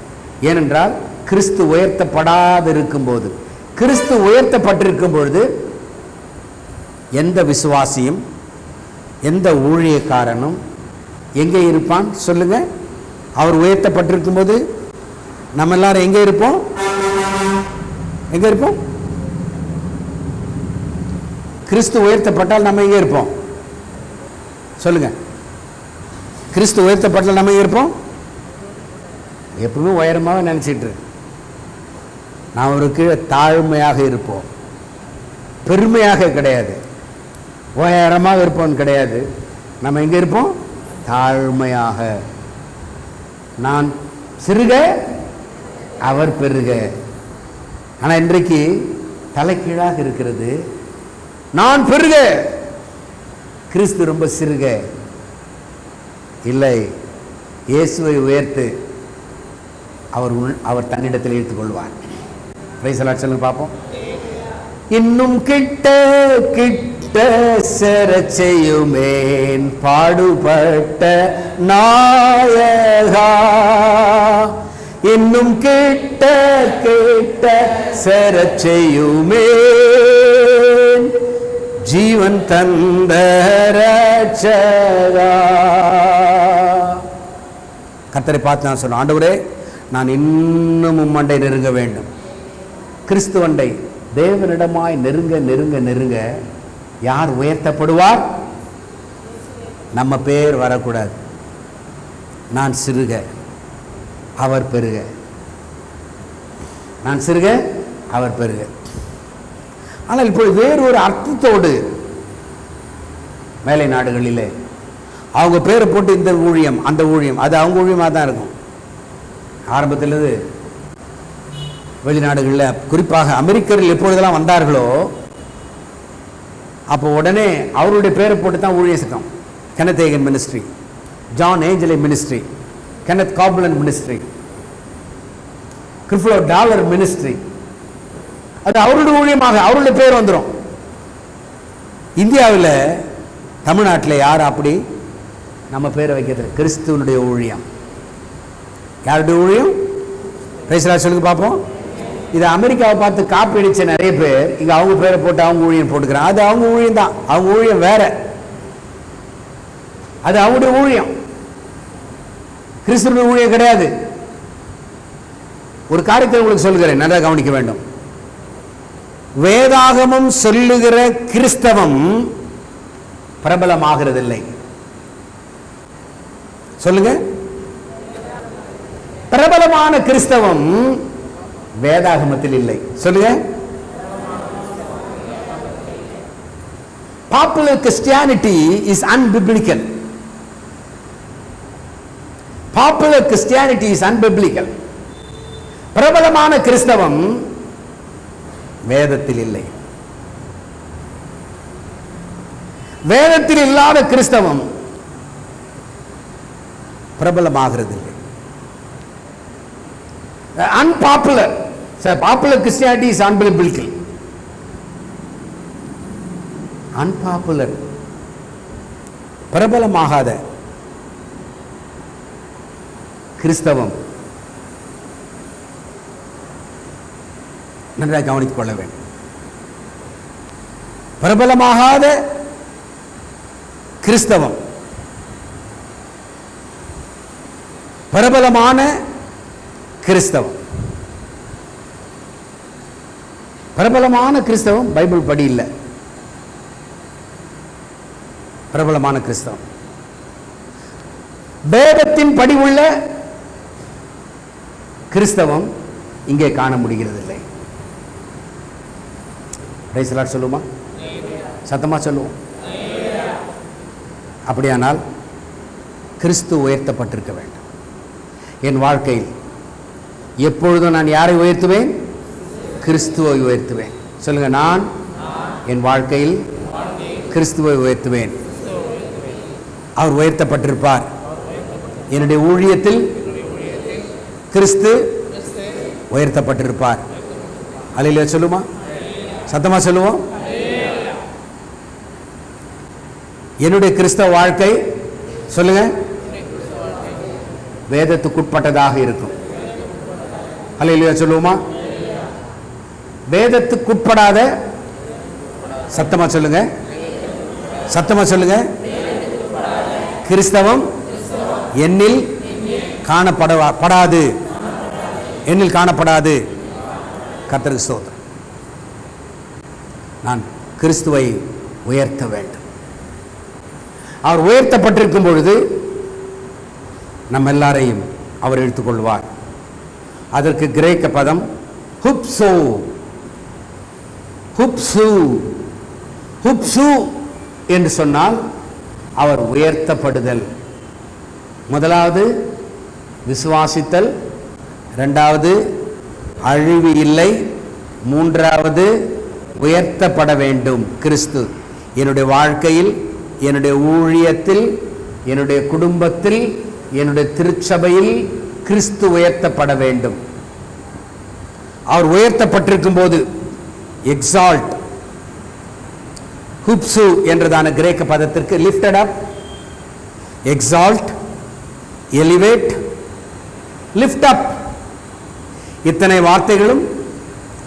ஏனென்றால் கிறிஸ்து உயர்த்தப்படாதிருக்கும் போது, கிறிஸ்து உயர்த்தப்பட்டிருக்கும் பொழுது எந்த விசுவாசியும் எந்த ஊழியக்காரனும் எங்கே இருப்பான் சொல்லுங்க? அவர் உயர்த்தப்பட்டிருக்கும் போது நம்ம எல்லாரும் எங்கே இருப்போம்? எங்கே இருப்போம்? கிறிஸ்து உயர்த்தப்பட்டால் நம்ம எங்கே இருப்போம் சொல்லுங்க? கிறிஸ்து உயர்த்தப்பட்டால் நம்ம எங்கே இருப்போம்? எப்பவுமே உயரமாக நினச்சிட்டு நாம் ஒரு கீழே தாழ்மையாக இருப்போம். பெருமையாக கிடையாது, உயரமாக இருப்போம் கிடையாது. நம்ம எங்கே இருப்போம்? தாழ்மையாக. நான் சிறுக அவர் பெருக. ஆனால் இன்றைக்கு தலைக்கீழாக இருக்கிறது. நான் பெருக, கிறிஸ்து ரொம்ப சிறுக. இல்லை, இயேசுவை உயர்த்து, அவர் தன்னிடத்தில் இழுத்துக் கொள்வார். பிரைஸ் தி லார்ட் சொல்லுங்க பார்ப்போம். இன்னும் கிட்ட கிட்ட சேரச் செய்யுமேன் பாடுபட்ட நாயகா, இன்னும் கிட்ட கிட்ட சேரச் செய்யுமேன் ஜீவன் தந்த ரட்சகா. கர்த்தரை பார்த்து நான் சொன்னேன், ஆண்டவரே, நான் இன்னும் உம்மண்டை நெருங்க வேண்டும். கிறிஸ்துவண்டை தேவனிடமாய் நெருங்க நெருங்க நெருங்க யார் உயர்த்தப்படுவார்? நம்ம பேர் வரக்கூடாது. நான் சிறுக அவர் பெருக, நான் சிறுக அவர் பெருக. ஆனால் இப்பொழுது வேறு ஒரு அர்த்தத்தோடு மேலை நாடுகளிலே அவங்க பேரை போட்டு இந்த ஊழியம் அந்த ஊழியம், அது அவங்க ஊழியமாக தான் இருக்கும். ஆரம்பத்தில் வெளிநாடுகளில் குறிப்பாக அமெரிக்கர்கள் எப்பொழுதெல்லாம் வந்தார்களோ அப்போ உடனே அவருடைய பேரை போட்டு தான் ஊழியம் செய்தோம். Kenneth Hagin ministry, John Angley ministry, Kenneth Copeland ministry, Creflo Dollar ministry, அது அவருடைய ஊழியமாக அவருடைய பேர் வந்துடும். இந்தியாவில் தமிழ்நாட்டில் யார் அப்படி நம்ம பேரை வைக்கிறது? கிறிஸ்துவனுடைய ஊழியம். யாருடைய ஊழியம்? சொல்லுங்க பார்ப்போம். இதை அமெரிக்காவை பார்த்து காப்பி அடிச்ச நிறைய பேர் இங்கே அவங்க பேரை போட்டு அவங்க ஊழியம் போட்டுக்கிறாங்க. அது அவங்க ஊழியம் தான், அவங்க ஊழியம் வேற, அது அவங்களுடைய ஊழியம், கிறிஸ்துவனுடைய ஊழியம் கிடையாது. ஒரு காரியத்தை உங்களுக்கு சொல்லுகிறேன், நல்லா கவனிக்க வேண்டும். வேதாகமம் சொல்லுகிற கிறிஸ்தவம் பிரபலமாகிறதில்லை. சொல்லுங்க, பிரபலமான கிறிஸ்தவம் வேதாகமத்தில் இல்லை. சொல்லுங்க, popular Christianity is unbiblical. Popular Christianity is unbiblical. பிரபலமான கிறிஸ்தவம் வேதத்தில் இல்லை. வேதத்தில் இல்லாத கிறிஸ்தவம் பிரபலமாகிறது இல்லை. Unpopular, popular Christianity is unbiblical. Unpopular, பிரபலமாகாத கிறிஸ்தவம் நன்றாக கவனித்துக் கொள்ள வேண்டும். பிரபலமாகாத கிறிஸ்தவம் பிரபலமான கிறிஸ்தவம். பிரபலமான கிறிஸ்தவம் பைபிள் படி இல்லை. பிரபலமான கிறிஸ்தவம் வேதத்தின் படி உள்ள கிறிஸ்தவம் இங்கே காண முடிகிறதில்லை. சொல்லுமா, சத்தமா சொல்லுவோம். அப்படியானால் கிறிஸ்து உயர்த்தப்பட்டிருக்க வேண்டும். என் வாழ்க்கையில் எப்பொழுதும் நான் யாரை உயர்த்துவேன்? கிறிஸ்துவை உயர்த்துவேன். சொல்லுங்க, நான் என் வாழ்க்கையில் கிறிஸ்துவை உயர்த்துவேன். அவர் உயர்த்தப்பட்டிருப்பார். என்னுடைய ஊழியத்தில் கிறிஸ்து உயர்த்தப்பட்டிருப்பார். அல்லேலூயா சொல்லுமா, சத்தமா சொல்லுவோம். என்னுடைய கிறிஸ்தவ வாழ்க்கை சொல்லுங்க வேதத்துக்குட்பட்டதாக இருக்கும். அல்லேலூயா சொல்லுவோமா. வேதத்துக்குட்படாத, சத்தமா சொல்லுங்க, சத்தமா சொல்லுங்க, கிறிஸ்தவம் என்னில் காணப்படாது, என்னில் காணப்படாது. கர்த்தருக்கு ஸ்தோத்திரம். நான் கிறிஸ்துவை உயர்த்த வேண்டும். அவர் உயர்த்தப்பட்டிருக்கும் பொழுது நம்ம எல்லாரையும் அவர் எடுத்துக்கொள்வார். அதற்கு கிரேக்க பதம் ஹுப்சோ. ஹுப்சு, ஹுப்சு என்று சொன்னால் அவர் உயர்த்தப்படுதல். முதலாவது விசுவாசித்தல், இரண்டாவது அழிவு இல்லை, மூன்றாவது உயர்த்தப்பட வேண்டும். கிறிஸ்து என்னுடைய வாழ்க்கையில், என்னுடைய ஊழியத்தில், என்னுடைய குடும்பத்தில், என்னுடைய திருச்சபையில் கிறிஸ்து உயர்த்தப்பட வேண்டும். அவர் உயர்த்தப்பட்டிருக்கும் போது எக்ஸால்ட், ஹுப்சு என்றதான கிரேக்க பதத்திற்கு lifted up, exalt, elevate, lift up, இத்தனை வார்த்தைகளும்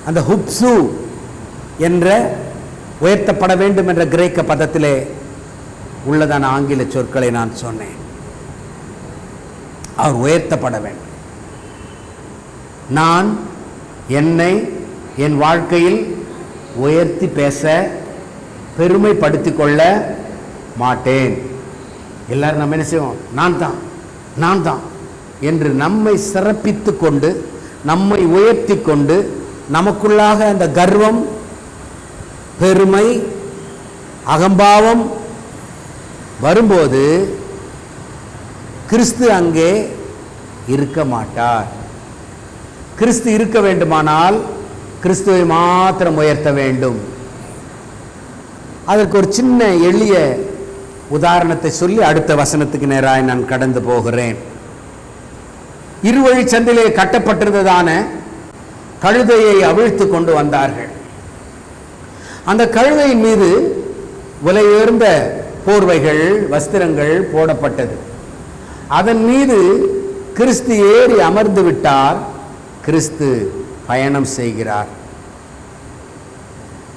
அந்த ஹுப்சு என்ற உயர்த்தப்பட வேண்டும் என்ற கிரேக்க பதத்திலே உள்ளதான ஆங்கில சொற்களை நான் சொன்னேன். அவர் உயர்த்தப்பட வேண்டும். நான் என்னை என் வாழ்க்கையில் உயர்த்தி பேச, பெருமைப்படுத்திக் கொள்ள மாட்டேன். எல்லாரும் நம்ம என்ன செய்வோம்? நான் தான், நான் தான் என்று நம்மை சிறப்பித்து கொண்டு, நம்மை உயர்த்தி கொண்டு, நமக்குள்ளாக அந்த கர்வம், பெருமை, அகம்பாவம் வரும்போது கிறிஸ்து அங்கே இருக்க மாட்டார். கிறிஸ்து இருக்க வேண்டுமானால் கிறிஸ்துவை மாத்திரம் உயர்த்த வேண்டும். அதற்கு ஒரு சின்ன எளிய உதாரணத்தை சொல்லி அடுத்த வசனத்துக்கு நேராக நான் கடந்து போகிறேன். இருவழி சந்திலே கட்டப்பட்டிருந்ததான கழுதையை அவிழ்த்து கொண்டு வந்தார்கள். அந்த கழுதையின் மீது விலை உயர்ந்த போர்வைகள், வஸ்திரங்கள் போடப்பட்டது. அதன் மீது கிறிஸ்து ஏறி அமர்ந்து விட்டார். கிறிஸ்து பயணம் செய்கிறார்.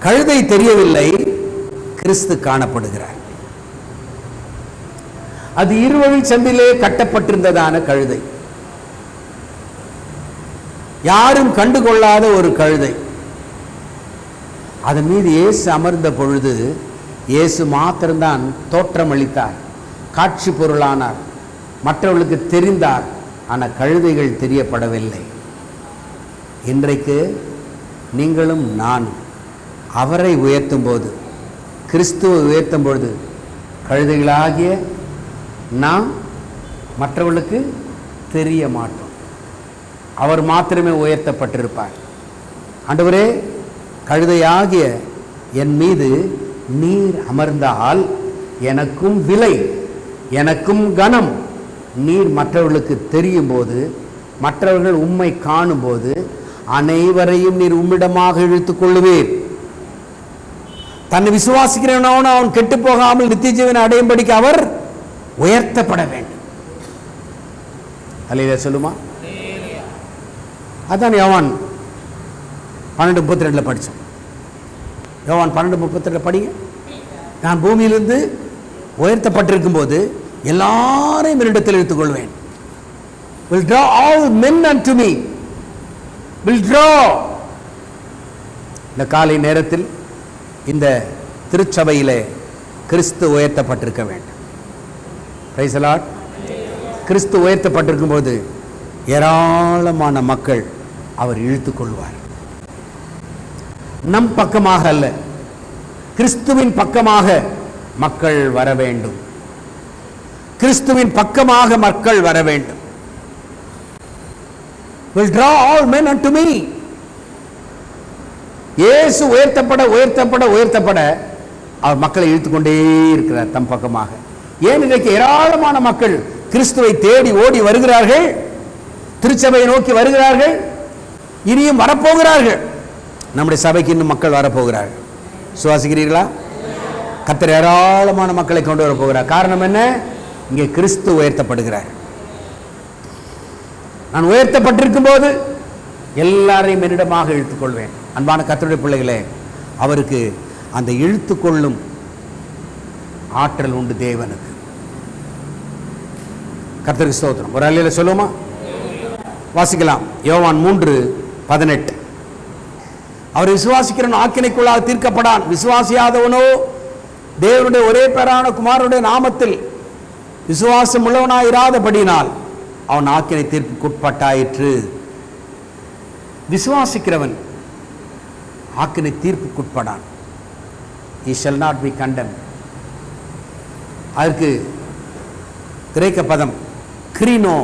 கழுதை தெரியவில்லை, கிறிஸ்து காணப்படுகிறார். அது இருவழி சந்திலே கட்டப்பட்டிருந்ததான கழுதை, யாரும் கண்டுகொள்ளாத ஒரு கழுதை. அதன் மீது இயேசு அமர்ந்த பொழுது இயேசு மாத்திரம்தான் தோற்றம் அளித்தார், காட்சி பொருளானார், மற்றவர்களுக்கு தெரிந்தார். ஆனால் கழுதைகள் தெரியப்படவில்லை. இன்றைக்கு நீங்களும் நானும் அவரை உயர்த்தும் போது, கிறிஸ்துவை உயர்த்தும் பொழுது, கழுதைகளாகிய நாம் மற்றவர்களுக்கு தெரிய மாட்டோம். அவர் மாத்திரமே உயர்த்தப்பட்டிருப்பார். ஆண்டவரே, கழுதையாகிய என் மீது நீர் அமர்ந்தால் எனக்கும் விலை, எனக்கும் கனம். நீர் மற்றவர்களுக்கு தெரியும் போது, மற்றவர்கள் உம்மை காணும் போது அனைவரையும் நீர் உம்மிடமாக இழுத்துக் கொள்ளுவீர். தன்னை விசுவாசிக்கிறவனவன் அவன் கெட்டு போகாமல் நித்திய ஜீவனை அடையும்படிக்கு அவர் உயர்த்தப்பட வேண்டும். அல்லேலூயா சொல்லுமா? அதான் யோவான் 12:32 படித்தோம். யோவான் 12:32 படிங்க. நான் பூமியிலிருந்து உயர்த்தப்பட்டிருக்கும் போது எல்லாரையும் என்னிடத்தில் இழுத்துக் கொள்வேன். will draw all men unto me, will draw. இந்த காலை நேரத்தில் இந்த திருச்சபையிலே கிறிஸ்து உயர்த்தப்பட்டிருக்க வேண்டும். Praise the Lord. கிறிஸ்து உயர்த்தப்பட்டிருக்கும் போது ஏராளமான மக்கள் அவர் இழுத்துக் கொள்வார். நம் பக்கமாக அல்ல, கிறிஸ்துவின் பக்கமாக மக்கள் வர வேண்டும். கிறிஸ்துவின் பக்கமாக மக்கள் வர வேண்டும். will draw all men unto me. இயேசு உயர்த்தப்பட உயர்த்தப்பட உயர்த்தப்பட அவர் மக்களை இழுத்துக்கொண்டே இருக்கிறார் தம் பக்கமாக. ஏன் இன்றைக்கு ஏராளமான மக்கள் கிறிஸ்துவை தேடி ஓடி வருகிறார்கள், திருச்சபையை நோக்கி வருகிறார்கள், இனியும் வரப்போகிறார்கள். நம்முடைய சபைக்கு இன்னும் மக்கள் வரப்போகிறார்கள். சுவாசிக்கிறீர்களா? கர்த்தர் ஏராளமான மக்களை கொண்டு வர போகிறார். காரணம் என்ன? இங்கே கிறிஸ்து உயர்த்தப்படுகிறார். நான் உயர்த்தப்பட்டிருக்கும் போது எல்லாரையும் என்னிடமாக இழுத்துக்கொள்வேன். அன்பான கர்த்தருடைய பிள்ளைகளே, அவருக்கு அந்த இழுத்துக்கொள்ளும் ஆற்றல் உண்டு தேவனுக்கு. கர்த்தருக்கு ஸ்தோத்திரம். ஒரு அல்லேலூயா சொல்லுமா? வாசிக்கலாம். யோவான் 3:18. அவர் விசுவாசிக்கிறவன் ஆக்கினைக்குள்ளாக தீர்க்கப்படான், விசுவாசியாதவனோ தேவனுடைய ஒரே பேரான குமாரனுடைய நாமத்தில் விசுவாசம் உள்ளவனாயிராதபடினால் அவன் ஆக்கினை தீர்ப்புக்குட்பட்டாயிற்று. விசுவாசிக்கிறவன் ஆக்கினை தீர்ப்புக்குட்படான். he shall not be condemned. அதற்கு கிரேக்க பதம் கிரீனோ,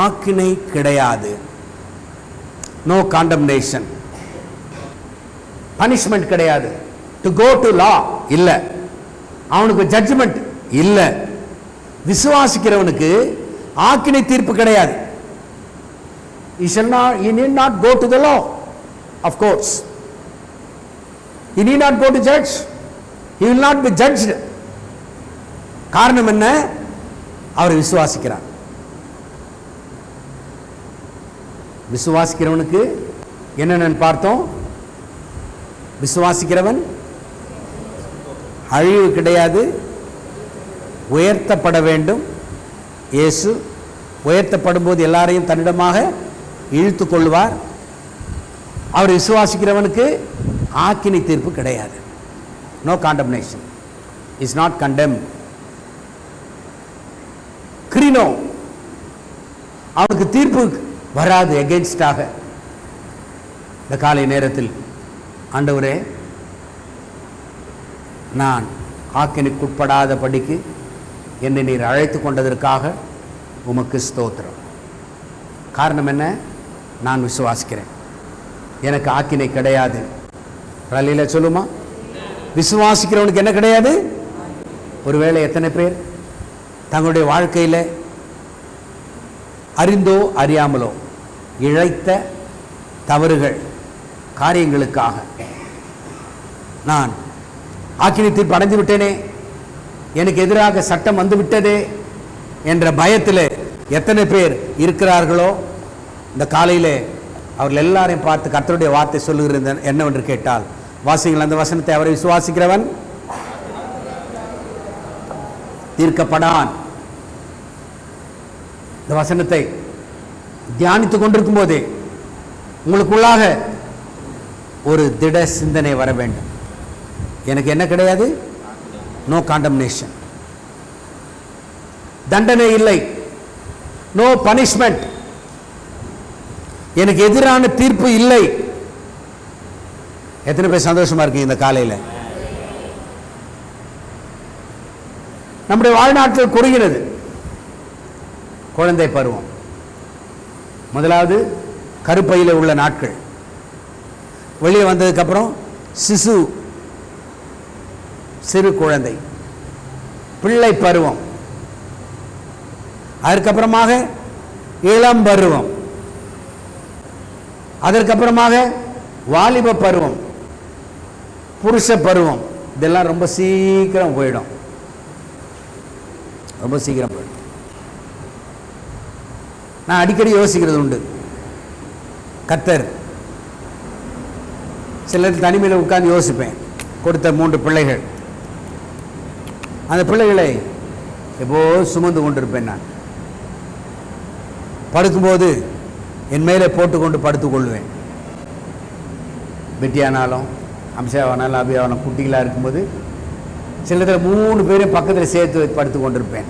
ஆக்கினை கிடையாது. நோ காண்டம்னேஷன், பனிஷ்மெண்ட் கிடையாது. டு கோ டு லா இல்ல, அவனுக்கு ஜட்ஜ்மெண்ட் இல்ல. விசுவாசிக்கிறவனுக்கு ஆக்கினை தீர்ப்பு கிடையாது. he need not go to the law, of course. he need not go to judge, he will not be judged. காரணம் என்ன? அவர் விசுவாசிக்கிறார். விசுவாசிக்கிறவனுக்கு என்னென்னு பார்த்தோம்? விசுவாசிக்கிறவன் அழிவு கிடையாது, உயர்த்தப்பட வேண்டும். இயேசு உயர்த்தப்படும் போது எல்லாரையும் தன்னிடமாக இழுத்து கொள்வார். அவர் விசுவாசிக்கிறவனுக்கு ஆக்கினை தீர்ப்பு கிடையாது. No condemnation, is not condemned. கிரீனோ, அவனுக்கு தீர்ப்பு வராது எகென்ஸ்டாக. இந்த காலை நேரத்தில் ஆண்டவரே, நான் ஆக்கினைக்குட்படாத படிக்கு என்னை நீர் அழைத்து கொண்டதற்காக உமக்கு ஸ்தோத்திரம். காரணம் என்ன? நான் விசுவாசிக்கிறேன், எனக்கு ஆக்கினை கிடையாது. ரலில சொல்லுமா? விசுவாசிக்கிறவனுக்கு என்ன கிடையாது? ஒருவேளை எத்தனை பேர் தங்களுடைய வாழ்க்கையில் அறிந்தோ அறியாமலோ இழைத்த தவறுகள், காரியங்களுக்காக நான் ஆக்கினை தீர்ப்பு அடைந்து விட்டேனே, எனக்கு எதிராக சட்டம் வந்து விட்டதே என்ற பயத்தில் எத்தனை பேர் இருக்கிறார்களோ, இந்த காலையில் அவர்கள் எல்லாரையும் பார்த்து கர்த்தருடைய வார்த்தை சொல்லுகிறது என்னவென்று கேட்டால், வாசிங்கள் அந்த வசனத்தை. அவரை விசுவாசிக்கிறவன் தீர்க்கப்படான். இந்த வசனத்தை தியானித்துக் கொண்டிருக்கும் போதே உங்களுக்குள்ளாக ஒரு திட சிந்தனை வர வேண்டும். எனக்கு என்ன கிடையாது? நோ காண்டம்னேஷன், தண்டனை இல்லை, நோ பனிஷ்மெண்ட், எனக்கு எதிரான தீர்ப்பு இல்லை. எத்தனை பேர் சந்தோஷமா இருக்கு இந்த காலையில்? நம்முடைய வாழ்நாட்கள் குறுகிறது. குழந்தை பருவம், முதலாவது கருப்பையில் உள்ள நாட்கள், வெளியே வந்ததுக்கு அப்புறம் சிசு, சிறு குழந்தை, பிள்ளை பருவம், அதற்கப்புறமாக இளம் பருவம், அதற்கப்புறமாக வாலிப பருவம், புருஷ பருவம். இதெல்லாம் ரொம்ப சீக்கிரம் போயிடும், ரொம்ப சீக்கிரம் போயிடும். நான் அடிக்கடி யோசிக்கிறது உண்டு. கர்த்தர் சிலர் தனிமையில் உட்கார்ந்து யோசிப்பேன். கொடுத்த 3 பிள்ளைகள், அந்த பிள்ளைகளை எப்போது சுமந்து கொண்டிருப்பேன். நான் படுக்கும்போது என் மேலே போட்டுக்கொண்டு படுத்துக்கொள்வேன். பெட்டியானாலும் அம்சாவானாலும் அபியாவானாலும் குட்டிகளாக இருக்கும்போது சில இடத்துல 3 பேரையும் பக்கத்தில் சேர்த்து படுத்து கொண்டிருப்பேன்.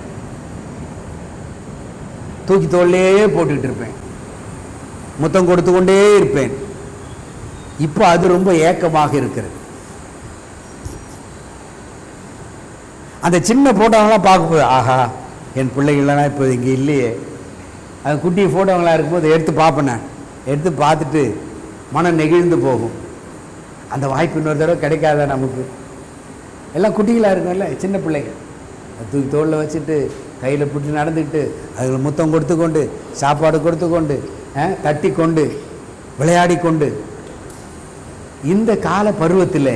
தூக்கி தோல்லே போட்டுக்கிட்டு இருப்பேன், முத்தம் கொடுத்து கொண்டே இருப்பேன். இப்போ அது ரொம்ப ஏக்கமாக இருக்கிறது. அந்த சின்ன ஃபோட்டோவெல்லாம் பார்க்கும்போது, ஆஹா என் பிள்ளைகள்லாம் இப்போ இங்கே இல்லையே. அது குட்டி ஃபோட்டோவெல்லாம் இருக்கும்போது எடுத்து பார்ப்பேன். நான் எடுத்து பார்த்துட்டு மனம் நெகிழ்ந்து போகும். அந்த வாய்ப்பு இன்னொரு தடவை கிடைக்காத நமக்கு. எல்லாம் குட்டிகளாக இருக்கும்ல, சின்ன பிள்ளைங்க. தூக்கி தோளில் வச்சுட்டு கையில் பிடிச்சி நடந்துக்கிட்டு அதுகளை முத்தம் கொடுத்து கொண்டு, சாப்பாடு கொடுத்து கொண்டு, தட்டி கொண்டு, விளையாடி கொண்டு, இந்த கால பருவத்தில்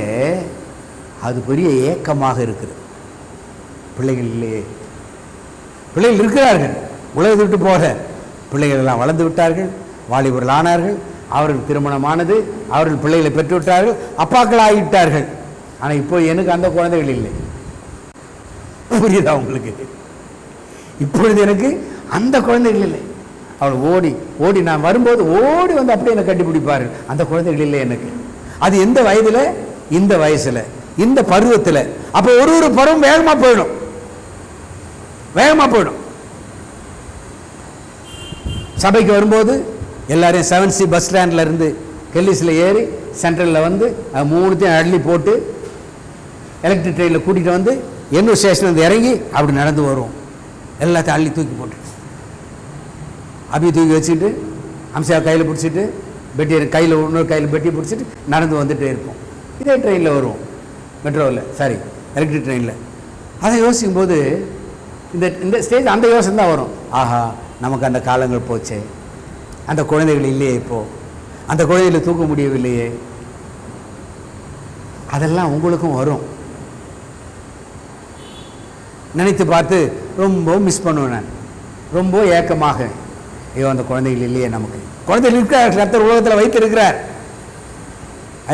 அது பெரிய ஏக்கமாக இருக்குது. பிள்ளைகள் இல்லையே. பிள்ளைகள் இருக்கிறார்கள், உலகத்தை விட்டு போக. பிள்ளைகள் எல்லாம் வளர்ந்து விட்டார்கள், வாலிபர்கள் ஆனார்கள், அவர்கள் திருமணமானது, அவர்கள் பிள்ளைகளை பெற்று விட்டார்கள், அப்பாக்கள் ஆகிவிட்டார்கள். ஆனால் இப்போ எனக்கு அந்த குழந்தைகள் இல்லை. புரியுதா உங்களுக்கு? இப்பொழுது எனக்கு அந்த குழந்தைகள் இல்லை. அவள் ஓடி ஓடி நான் வரும்போது ஓடி வந்து அப்படியே என்னை கட்டிப்பிடிப்பார்கள். அந்த குழந்தைகள் இல்லை எனக்கு. அது எந்த வயதில்? இந்த வயசில், இந்த பருவத்தில். அப்போ ஒரு பருவம் வேகமாக போயிடும், வேகமாக போயிடும். சபைக்கு வரும்போது எல்லாரையும் 7C பஸ் ஸ்டாண்டில் இருந்து கெல்லிஸில் ஏறி சென்ட்ரலில் வந்து 3த்தையும் அள்ளி போட்டு எலக்ட்ரிக் ட்ரெயினில் கூட்டிகிட்டு வந்து எண்ணூர் ஸ்டேஷன் வந்து இறங்கி அப்படி நடந்து வருவோம். எல்லாத்தையும் அள்ளி தூக்கி போட்டு அப்படி தூக்கி வச்சுட்டு அம்சா கையில் பிடிச்சிட்டு பெட்டியை கையில் இன்னொரு கையில் பெட்டியை பிடிச்சிட்டு நடந்து வந்துகிட்டே இருப்போம். இதே ட்ரெயினில் வருவோம், மெட்ரோவில், சாரி எலக்ட்ரிக் ட்ரெயினில். அதை யோசிக்கும் போது இந்த ஸ்டேஜ் அந்த யோசனை தான் வரும். ஆஹா, நமக்கு அந்த காலங்கள் போச்சே, அந்த குழந்தைகள் இல்லையே, இப்போது அந்த குழந்தைகளை தூக்க முடியவில்லையே. அதெல்லாம் உங்களுக்கும் வரும். நினைத்து பார்த்து ரொம்ப மிஸ் பண்ணுவேன் நான், ரொம்ப ஏக்கமாக. ஐயோ, அந்த குழந்தைகள் இல்லையே நமக்கு. குழந்தைகள் இருக்கிறார், கர்த்தர் உலகத்தில் வைத்திருக்கிறார்.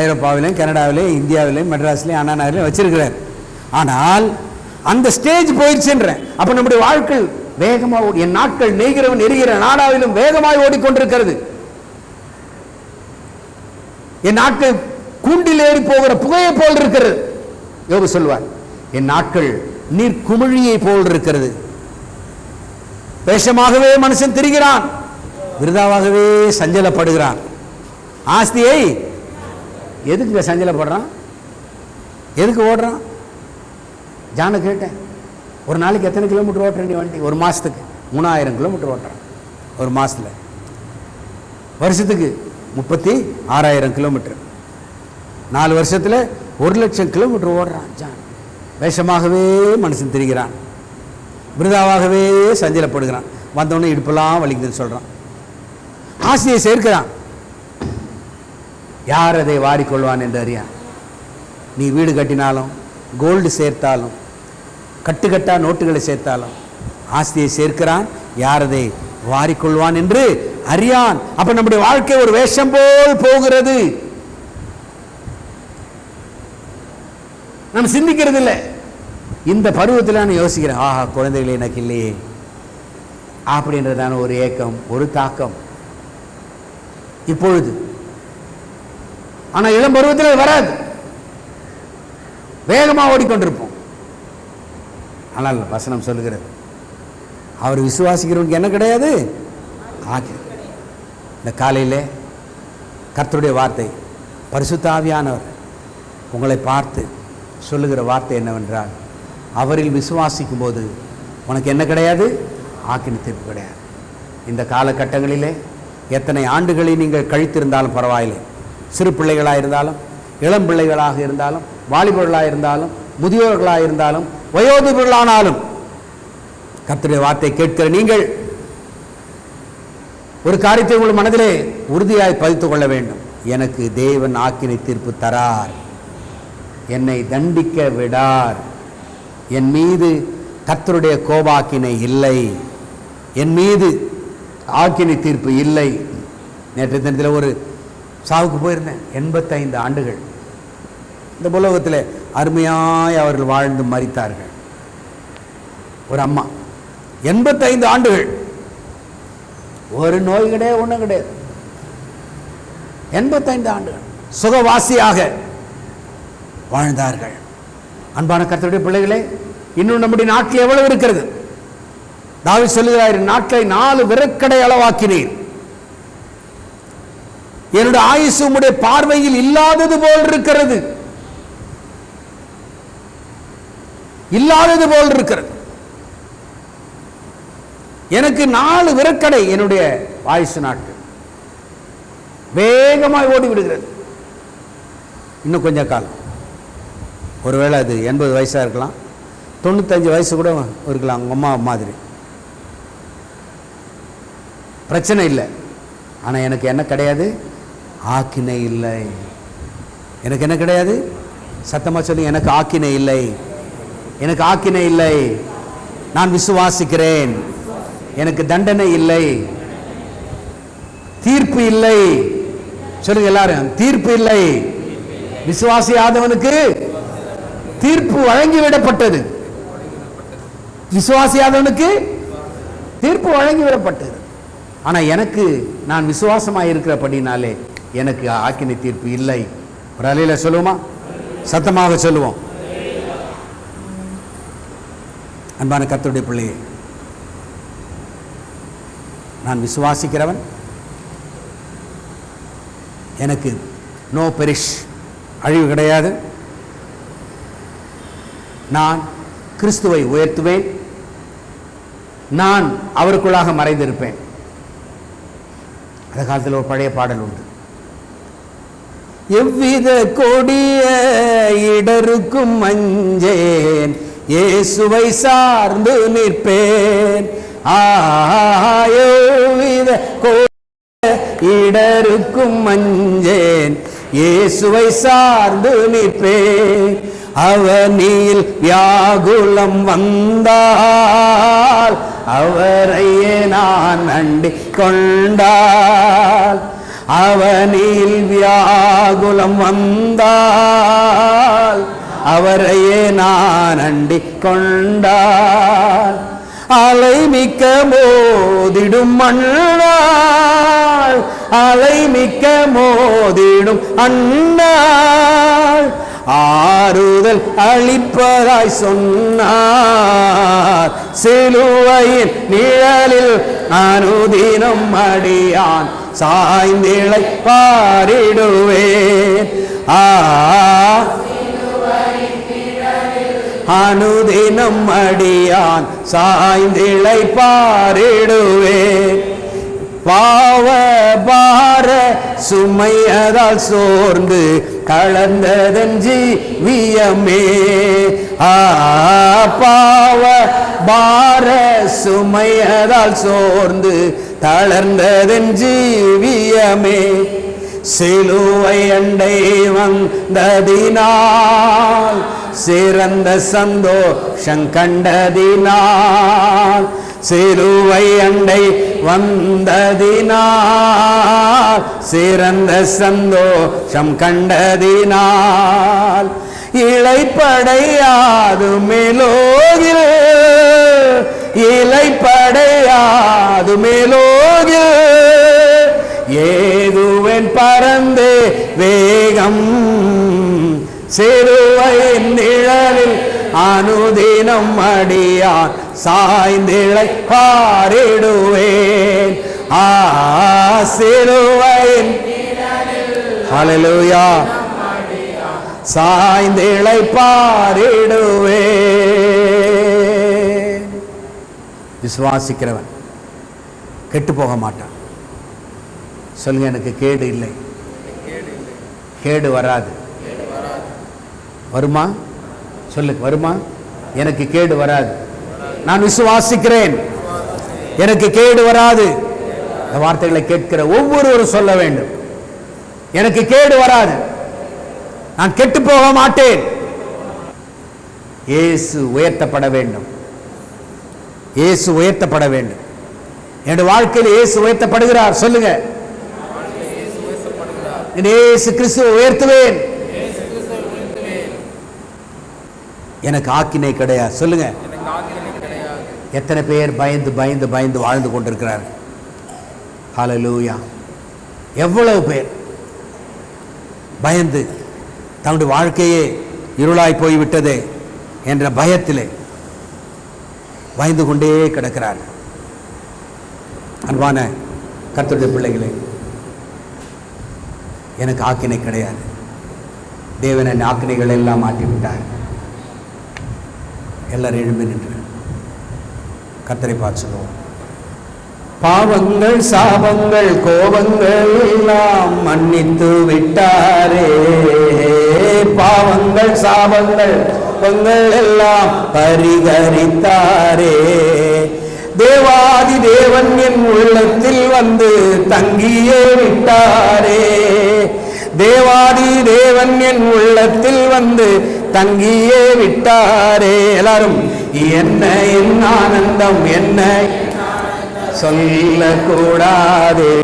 ஐரோப்பாவிலையும் கனடாவிலையும் இந்தியாவிலையும் மெட்ராஸ்லையும் அண்ணா நகர்லையும் வச்சிருக்கிறார். ஆனால் அந்த ஸ்டேஜ் போயிடுச்சுன்றேன். அப்போ நம்முடைய வாழ்க்கை வேகமாக, என் நாட்கள் நெய்கிறவன் எரிகிற நாடாவிலும் வேகமாக ஓடிக்கொண்டிருக்கிறது. என் நாட்கள் கூண்டில் ஏறி போகிற புகையை போல் இருக்கிறது. யோபு சொல்வார், என் நாட்கள் நீர் குமிழியை போல் இருக்கிறது. வேஷமாகவே மனுஷன் திரிகிறான், விருதாவாகவே சஞ்சலப்படுகிறான். ஆஸ்தியை எதுக்கு சஞ்சலப்படுறான், எதுக்கு ஓடுறான்? ஜானை கேட்டேன், ஒரு நாளைக்கு எத்தனை கிலோமீட்டர் ஓட்டுற நீ வண்டி? ஒரு மாதத்துக்கு 3000 கிலோமீட்டர் ஓட்டுறான். ஒரு மாதத்தில் வருஷத்துக்கு 36,000 கிலோமீட்டர். 4 வருஷத்தில் 1,00,000 கிலோமீட்டர் ஓடுறான் ஜான். வேஷமாகவே மனுஷன் திரிகிறான், விருதாவாகவே சஞ்சலப்படுகிறான். வந்தவொடனே இடுப்பெல்லாம் வலிக்குதுன்னு சொல்கிறான். ஆசையை சேர்க்கிறான். யார் அதை வாரிக்கொள்வான் என்று அறியான். நீ வீடு கட்டினாலும், கோல்டு சேர்த்தாலும், கட்டுக்கட்டா நோட்டுகளை சேர்த்தாலும் ஆஸ்தியை சேர்க்கிறான். யார் அதை வாரிக்கொள்வான் என்று அறியான். அப்ப நம்முடைய வாழ்க்கை ஒரு வேஷம் போல் போகிறது. நாம் சிந்திக்கிறது இல்லை. இந்த பருவத்தில் நான் யோசிக்கிறேன், ஆஹா குழந்தைகள் எனக்கு இல்லையே அப்படின்றதான ஒரு ஏக்கம், ஒரு தாக்கம் இப்பொழுது. ஆனால் இளம் பருவத்தில் வராது, வேகமாக ஓடிக்கொண்டிருப்போம். ஆனால் வசனம் சொல்லுகிறது, அவர் விசுவாசிக்கிறவனுக்கு என்ன கிடையாது, ஆக்கி. இந்த காலையில் கர்த்தருடைய வார்த்தை, பரிசுத்த ஆவியானவர் உங்களை பார்த்து சொல்லுகிற வார்த்தை என்னவென்றால், அவரில் விசுவாசிக்கும் போது உனக்கு என்ன கிடையாது, ஆக்கினி தீர்ப்பு கிடையாது. இந்த காலகட்டங்களிலே எத்தனை ஆண்டுகளை நீங்கள் கழித்திருந்தாலும் பரவாயில்லை. சிறு பிள்ளைகளாக இருந்தாலும், இளம் பிள்ளைகளாக இருந்தாலும், வாலிபர்களாக இருந்தாலும், முதியோர்களாக இருந்தாலும், வயோதிபர்களானாலும் கர்த்தருடைய வார்த்தை கேட்கிற நீங்கள் ஒரு காரியத்தை உங்கள் மனதிலே உறுதியாய் பதித்துக் கொள்ள வேண்டும். எனக்கு தேவன் ஆக்கினை தீர்ப்பு தரார், என்னை தண்டிக்க விடார், என் மீது கர்த்தருடைய கோபாக்கினை இல்லை, என் மீது ஆக்கினை தீர்ப்பு இல்லை. நேற்று தினத்தில் ஒரு சாவுக்கு போயிருந்தேன். 85 ஆண்டுகள் இந்த உலகத்தில் அருமையாய் அவர்கள் வாழ்ந்து மரித்தார்கள். ஒரு அம்மா 85 ஆண்டுகள், ஒரு நோய் கிடையாது, ஒன்றும் கிடையாது. 85 ஆண்டுகள் சுகவாசியாக வாழ்ந்தார்கள். அன்பான கர்த்தருடைய பிள்ளைகளே, இன்னும் நம்முடைய நாட்டில் எவ்வளவு இருக்கிறது? தாவீது சொல்லுகிறார், நாட்டை 4 விரற்கடை அளவாக்கினீர், என்னுடைய ஆயுசு உம்முடைய பார்வையில் இல்லாதது போல் இருக்கிறது, இல்லாதது போல் இருக்கிறது. எனக்கு 4 விரற்கடை என்னுடைய ஆயுசு நாட்கள் வேகமாய் ஓடி விடுகிறது. இன்னும் கொஞ்ச காலம், ஒருவேளை அது 80 வயசாக இருக்கலாம், 95 வயசு கூட இருக்கலாம். அவங்க அம்மா மாதிரி பிரச்சனை இல்லை. ஆனால் எனக்கு என்ன கிடையாது, ஆக்கினை இல்லை. எனக்கு என்ன கிடையாது, சத்தமாக சொல்லி, எனக்கு ஆக்கினை இல்லை, எனக்கு ஆக்கினை இல்லை. நான் விசுவாசிக்கிறேன், எனக்கு தண்டனை இல்லை, தீர்ப்பு இல்லை. சொல்லுங்க எல்லாரும், தீர்ப்பு இல்லை. விசுவாசியாதவனுக்கு தீர்ப்பு வழங்கிவிடப்பட்டது, விசுவாசியாதவனுக்கு தீர்ப்பு வழங்கிவிடப்பட்டது. ஆனால் எனக்கு, நான் விசுவாசமாக இருக்கிறபடினாலே எனக்கு ஆக்கினை தீர்ப்பு இல்லை. ஒரு அலையில சொல்லுவோமா, சத்தமாக சொல்லுவோம். அன்பான கர்த்தருடைய பிள்ளையே, நான் விசுவாசிக்கிறவன், எனக்கு நோ பெரிஷ், அழிவு கிடையாது. நான் கிறிஸ்துவை உயர்த்துவேன், நான் அவருக்குள்ளாக மறைந்திருப்பேன். அந்த காலத்தில் ஒரு பழைய பாடல் உண்டு, எவ்வித கொடிய இடருக்கும் மஞ்சேன், இயேசுவை சார்ந்து நிற்பேன். எவ்வித கொடிய இடருக்கும் மஞ்சேன், இயேசுவை சார்ந்து நிற்பேன். அவனில் வியாகுலம் வந்தால் அவரையே நான் அண்டிக் கொண்டால், அவனில் வியாகுலம் வந்தால் அவரையே நான் அண்டிக் கொண்டால், அலை மிக்க மோதிடும் அண்ணாள், அலை மிக்க மோதிடும் அண்ணாள், ஆறுதல் அளிப்பதாய் சொன்னார். சிலுவையின் நிழலில் அனுதினம் அடியான் சாய்ந்திழை பாரிடுவேன். அனுதினம் அடியான் சாய்ந்திழைப்பாரிடுவேன். பாவ பார சுமையதால் சோர்ந்து கலந்ததன் ஜீவியமே. பாவ பார சுமையதால் சோர்ந்து தளர்ந்ததன் ஜீவியமே. சிலுவை அண்டை வந்ததினால் சிறந்த சந்தோஷம் கண்டதினால், சிலுவை அண்டை வந்ததினால் சிறந்த சந்தோஷம் கண்டதினால், இளைப்படையாது மேலோகில் இளைப்படையாது மேலோகில் ஏதுவன் பறந்து வேகம் சிலுவையின் நிழலில் அனுதினம் அடியான் சாய்ந்திழைப்பாரிடுவேன். சிலுவையின் ஹல்லேலூயா சாய்ந்திழைப்பாரிடுவேன். விசுவாசிக்கிறவன் கெட்டு போக மாட்டான். சொல்லுங்க, எனக்கு கேடு இல்லை, கேடு வராது. வருமா? சொல்லு, வருமா? எனக்கு கேடு வராது. நான் விசுவாசிக்கிறேன், எனக்கு கேடு வராது. இந்த வார்த்தைகளை கேட்கிற ஒவ்வொருவரும் சொல்ல வேண்டும், எனக்கு கேடு வராது, நான் கெட்டு போக மாட்டேன். இயேசு உயர்த்தப்பட வேண்டும், இயேசு உயர்த்தப்பட வேண்டும். என்னுடைய வாழ்க்கையில் இயேசு உயர்த்தப்படுகிறார். சொல்லுங்க, இயேசு கிறிஸ்துவை உயர்த்துவேன். எனக்கு ஆக்கினை கிடையாது. சொல்லுங்க, எத்தனை பேர் பயந்து பயந்து பயந்து வாழ்ந்து கொண்டிருக்கிறார்கள். ஹல்லேலூயா. எவ்வளவு பேர் பயந்து தன்னுடைய வாழ்க்கையே இருளாய் போய்விட்டதே என்ற பயத்திலே பயந்து கொண்டே கிடக்கிறார்கள். அன்பான கர்த்தருடைய பிள்ளைகளே, எனக்கு ஆக்கினை கிடையாது. தேவன் என் ஆக்கினைகள் எல்லாம் மாற்றிவிட்டார். எல்லாரும் எழும்பி நின்று கர்த்தரை பார்த்து சொல்லுவோம். பாவங்கள் சாபங்கள் கோபங்கள் எல்லாம் மன்னித்து விட்டாரே. பாவங்கள் சாபங்கள் கோபங்கள் எல்லாம் பரிகரித்தாரே. தேவாதி தேவன் என் உள்ளத்தில் வந்து தங்கியே விட்டாரே. தேவாதி தேவன் என் உள்ளத்தில் வந்து தங்கியே விட்டாரே. எல்லாரும், என்ன என் ஆனந்தம், என்ன சொல்லக்கூடாதே.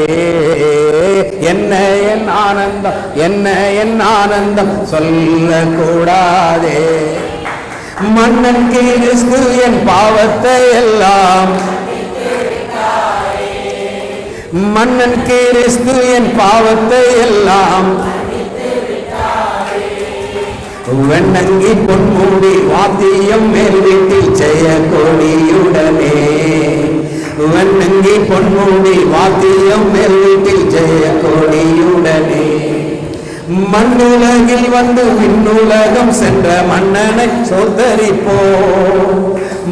என்ன என் ஆனந்தம், என்ன என் ஆனந்தம் சொல்லக்கூடாதே. மன்னன் கிறிஸ்து என் பாவத்தை எல்லாம், மன்னன் கிறிஸ்து என் பாவத்தை எல்லாம் வெண்ணங்கி பொன்மூடி வாத்தியம் மேல் வீட்டில் ஜெய கொடியுடனே. வெண்ணங்கி பொன்மூடி வாத்தியம் மேல் வீட்டில் ஜெய கொடியுடனே. மண்ணுலகில் வந்து விண்ணுலகம் சென்ற மன்னனை சோதரிப்போ.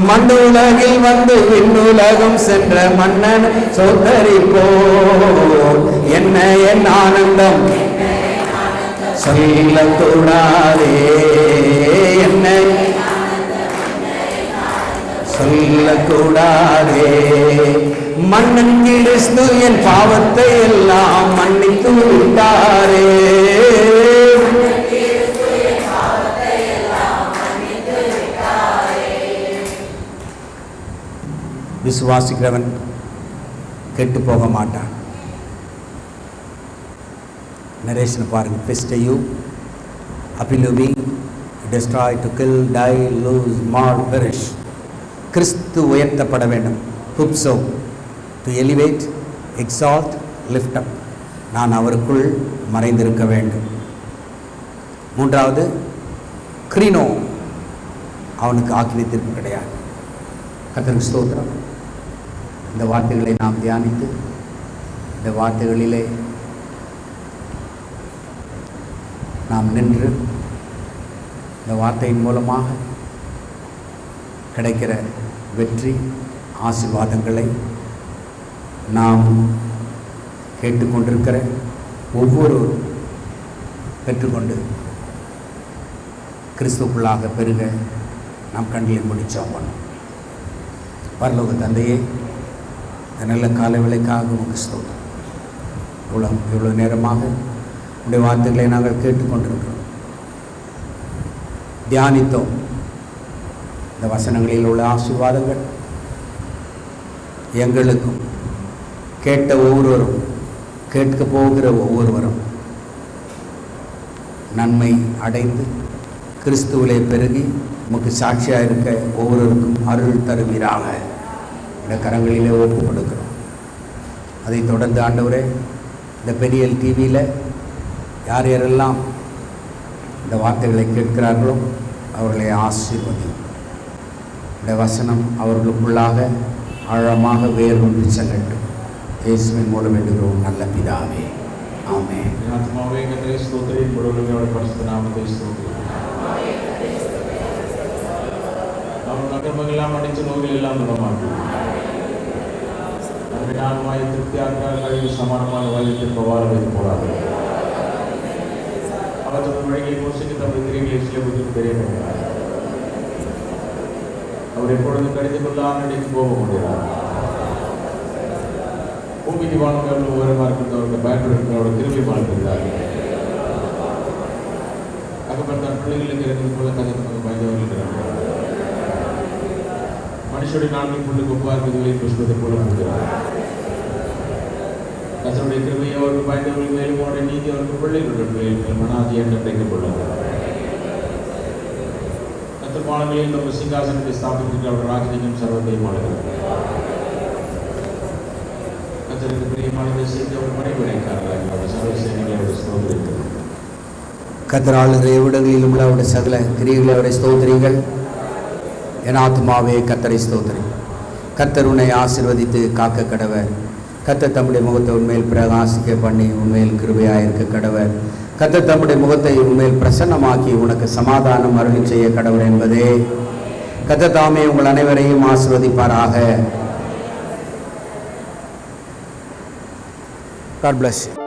மண்ணுலகில் வந்து விண்ணுலகம் சென்ற மன்னனை சோதரிப்போ. என்ன என் ஆனந்தம் சொல்லக்கூடாதே. என்ன சொல்லக்கூடாதே. மன்னன் கிறிஸ்து என் பாவத்தை எல்லாம் மன்னித்து விட்டாரே. விசுவாசிக்கிறவன் கெட்டு போக மாட்டான். நரேஷன் பாருங்க. Pisteyu, Apilubi, destroy, to kill, die, lose, maul, perish. கிறிஸ்து உயர்த்தப்பட வேண்டும். Hupso, to elevate, exalt, lift up. நான் அவருக்குள் மறைந்திருக்க வேண்டும். மூன்றாவது, கிரீனோ, அவனுக்கு ஆக்கினை தீர்ப்பு கிடையாது. கர்த்தருக்கு ஸ்தோத்திரம். இந்த வார்த்தைகளை நாம் தியானித்து இந்த வார்த்தைகளிலே நாம் நின்று இந்த வார்த்தையின் மூலமாக கிடைக்கிற வெற்றி ஆசீர்வாதங்களை நாம் கேட்டுக்கொண்டிருக்கிற ஒவ்வொருவரும் பெற்றுக்கொண்டு கிறிஸ்துக்குள்ளாக பெருக நாம் கண்களை முடிச்சோம் பண்ணோம். பரலோக தந்தையே, இந்த நல்ல காலை வேளைக்காக உமக்கு ஸ்தோத்திரம். இவ்வளோ நேரமாக உடைய வார்த்தைகளை நாங்கள் கேட்டுக்கொண்டிருக்கிறோம், தியானித்தோம். இந்த வசனங்களில் உள்ள ஆசீர்வாதங்கள் எங்களுக்கும் கேட்ட ஒவ்வொருவரும் கேட்க போகிற ஒவ்வொருவரும் நன்மை அடைந்து கிறிஸ்துவிலே பெருகி உமக்கு சாட்சியாக இருக்க ஒவ்வொருவருக்கும் அருள் தருவீராக இந்த கரங்களிலே ஒப்பு கொடுக்கிறோம். அதை தொடர்ந்து ஆண்டவரே, இந்த பெரியல் டிவியில் யார் யாரெல்லாம் இந்த வார்த்தைகளை கேட்கிறார்களோ அவர்களை ஆசீர்வதியும். இந்த வசனம் அவர்களுக்குள்ளாக ஆழமாக வேரூன்றி செல்லட்டும். இயேசுவின் மூலம் வேண்டுகிறோம் நல்ல பிதாவே, ஆமென். ஆத்மாவே கர்த்தரை ஸ்தோத்திரி, முழுவதும் பரிசுத்த நாமத்தை ஸ்தோத்திரி. அவர் நகர்மங்கெல்லாம் அடித்து நோய்கள் எல்லாம் குணமாக்கும். ஆத்மாவை திருப்தியாக சமானமான வயதிற்கு வாழ வைத்து போறாரு. அவர் தன் வழிகளை மோசிக்கு தமது கிரிகளை சிலபுக்கு தெரியப்படுகிறார். அவர் எப்பொழுதும் கடிந்து கொள்ளாமல் நடித்து போக முடியாது. பூமிக்கு வாழ்ந்தவர்கள் உயரமாக இருக்கிறவர்கள் பயன்படுத்துகிறவர்கள் திரும்பி வாழ்கிறார்கள். அகப்பட்ட தன் பிள்ளைகளுக்கு இருக்கிறது போல கதை பயந்தவர்கள் இருக்கிறார்கள். மனுஷனுடைய நான்கு புள்ளுக்கு ஒப்பார்களை புஷ்பத்தை போல போகிறார். கர்த்தருடைய கிருபை அவருக்கு பயந்தவர்கள் மேலும் அவருடைய நீதி அவருக்கு பிள்ளைகளுடைய பிள்ளைகள் மனாதி என்று அழைக்கப்பட்டுள்ளது. கர்த்தர் வானங்களில் தமது சிங்காசனத்தை ஸ்தாபித்து அவர் ராஜ்யத்தையும் சர்வத்தையும் ஆளுகிறார். கர்த்தருக்கு பிரியமானதை செய்து அவர் பணிபுரிக்கிறார்கள். அவர் சர்வ சேனைகளை அவர் ஸ்தோத்திரிக்கிறார். கர்த்தர் ஆளுகிற இடங்களில் உள்ள அவருடைய சகல கிரியைகளை அவரை ஸ்தோத்திரிங்கள். என் ஆத்மாவே கர்த்தரை ஸ்தோத்திரி. கர்த்தர் உன்னை ஆசீர்வதித்து காக்க கடவர். கர்த்தர் தம்முடைய முகத்தை உண்மையில் பிரகாசிக்க பண்ணி உண்மையில் கிருபையாயிருக்க கடவர். கர்த்தர் தம்முடைய முகத்தை உண்மையில் பிரசன்னமாக்கி உனக்கு சமாதானம் அருளி செய்ய கடவர் என்பதே. கர்த்தர் தாமே உங்கள் அனைவரையும் ஆசீர்வதிப்பாராக. God bless you.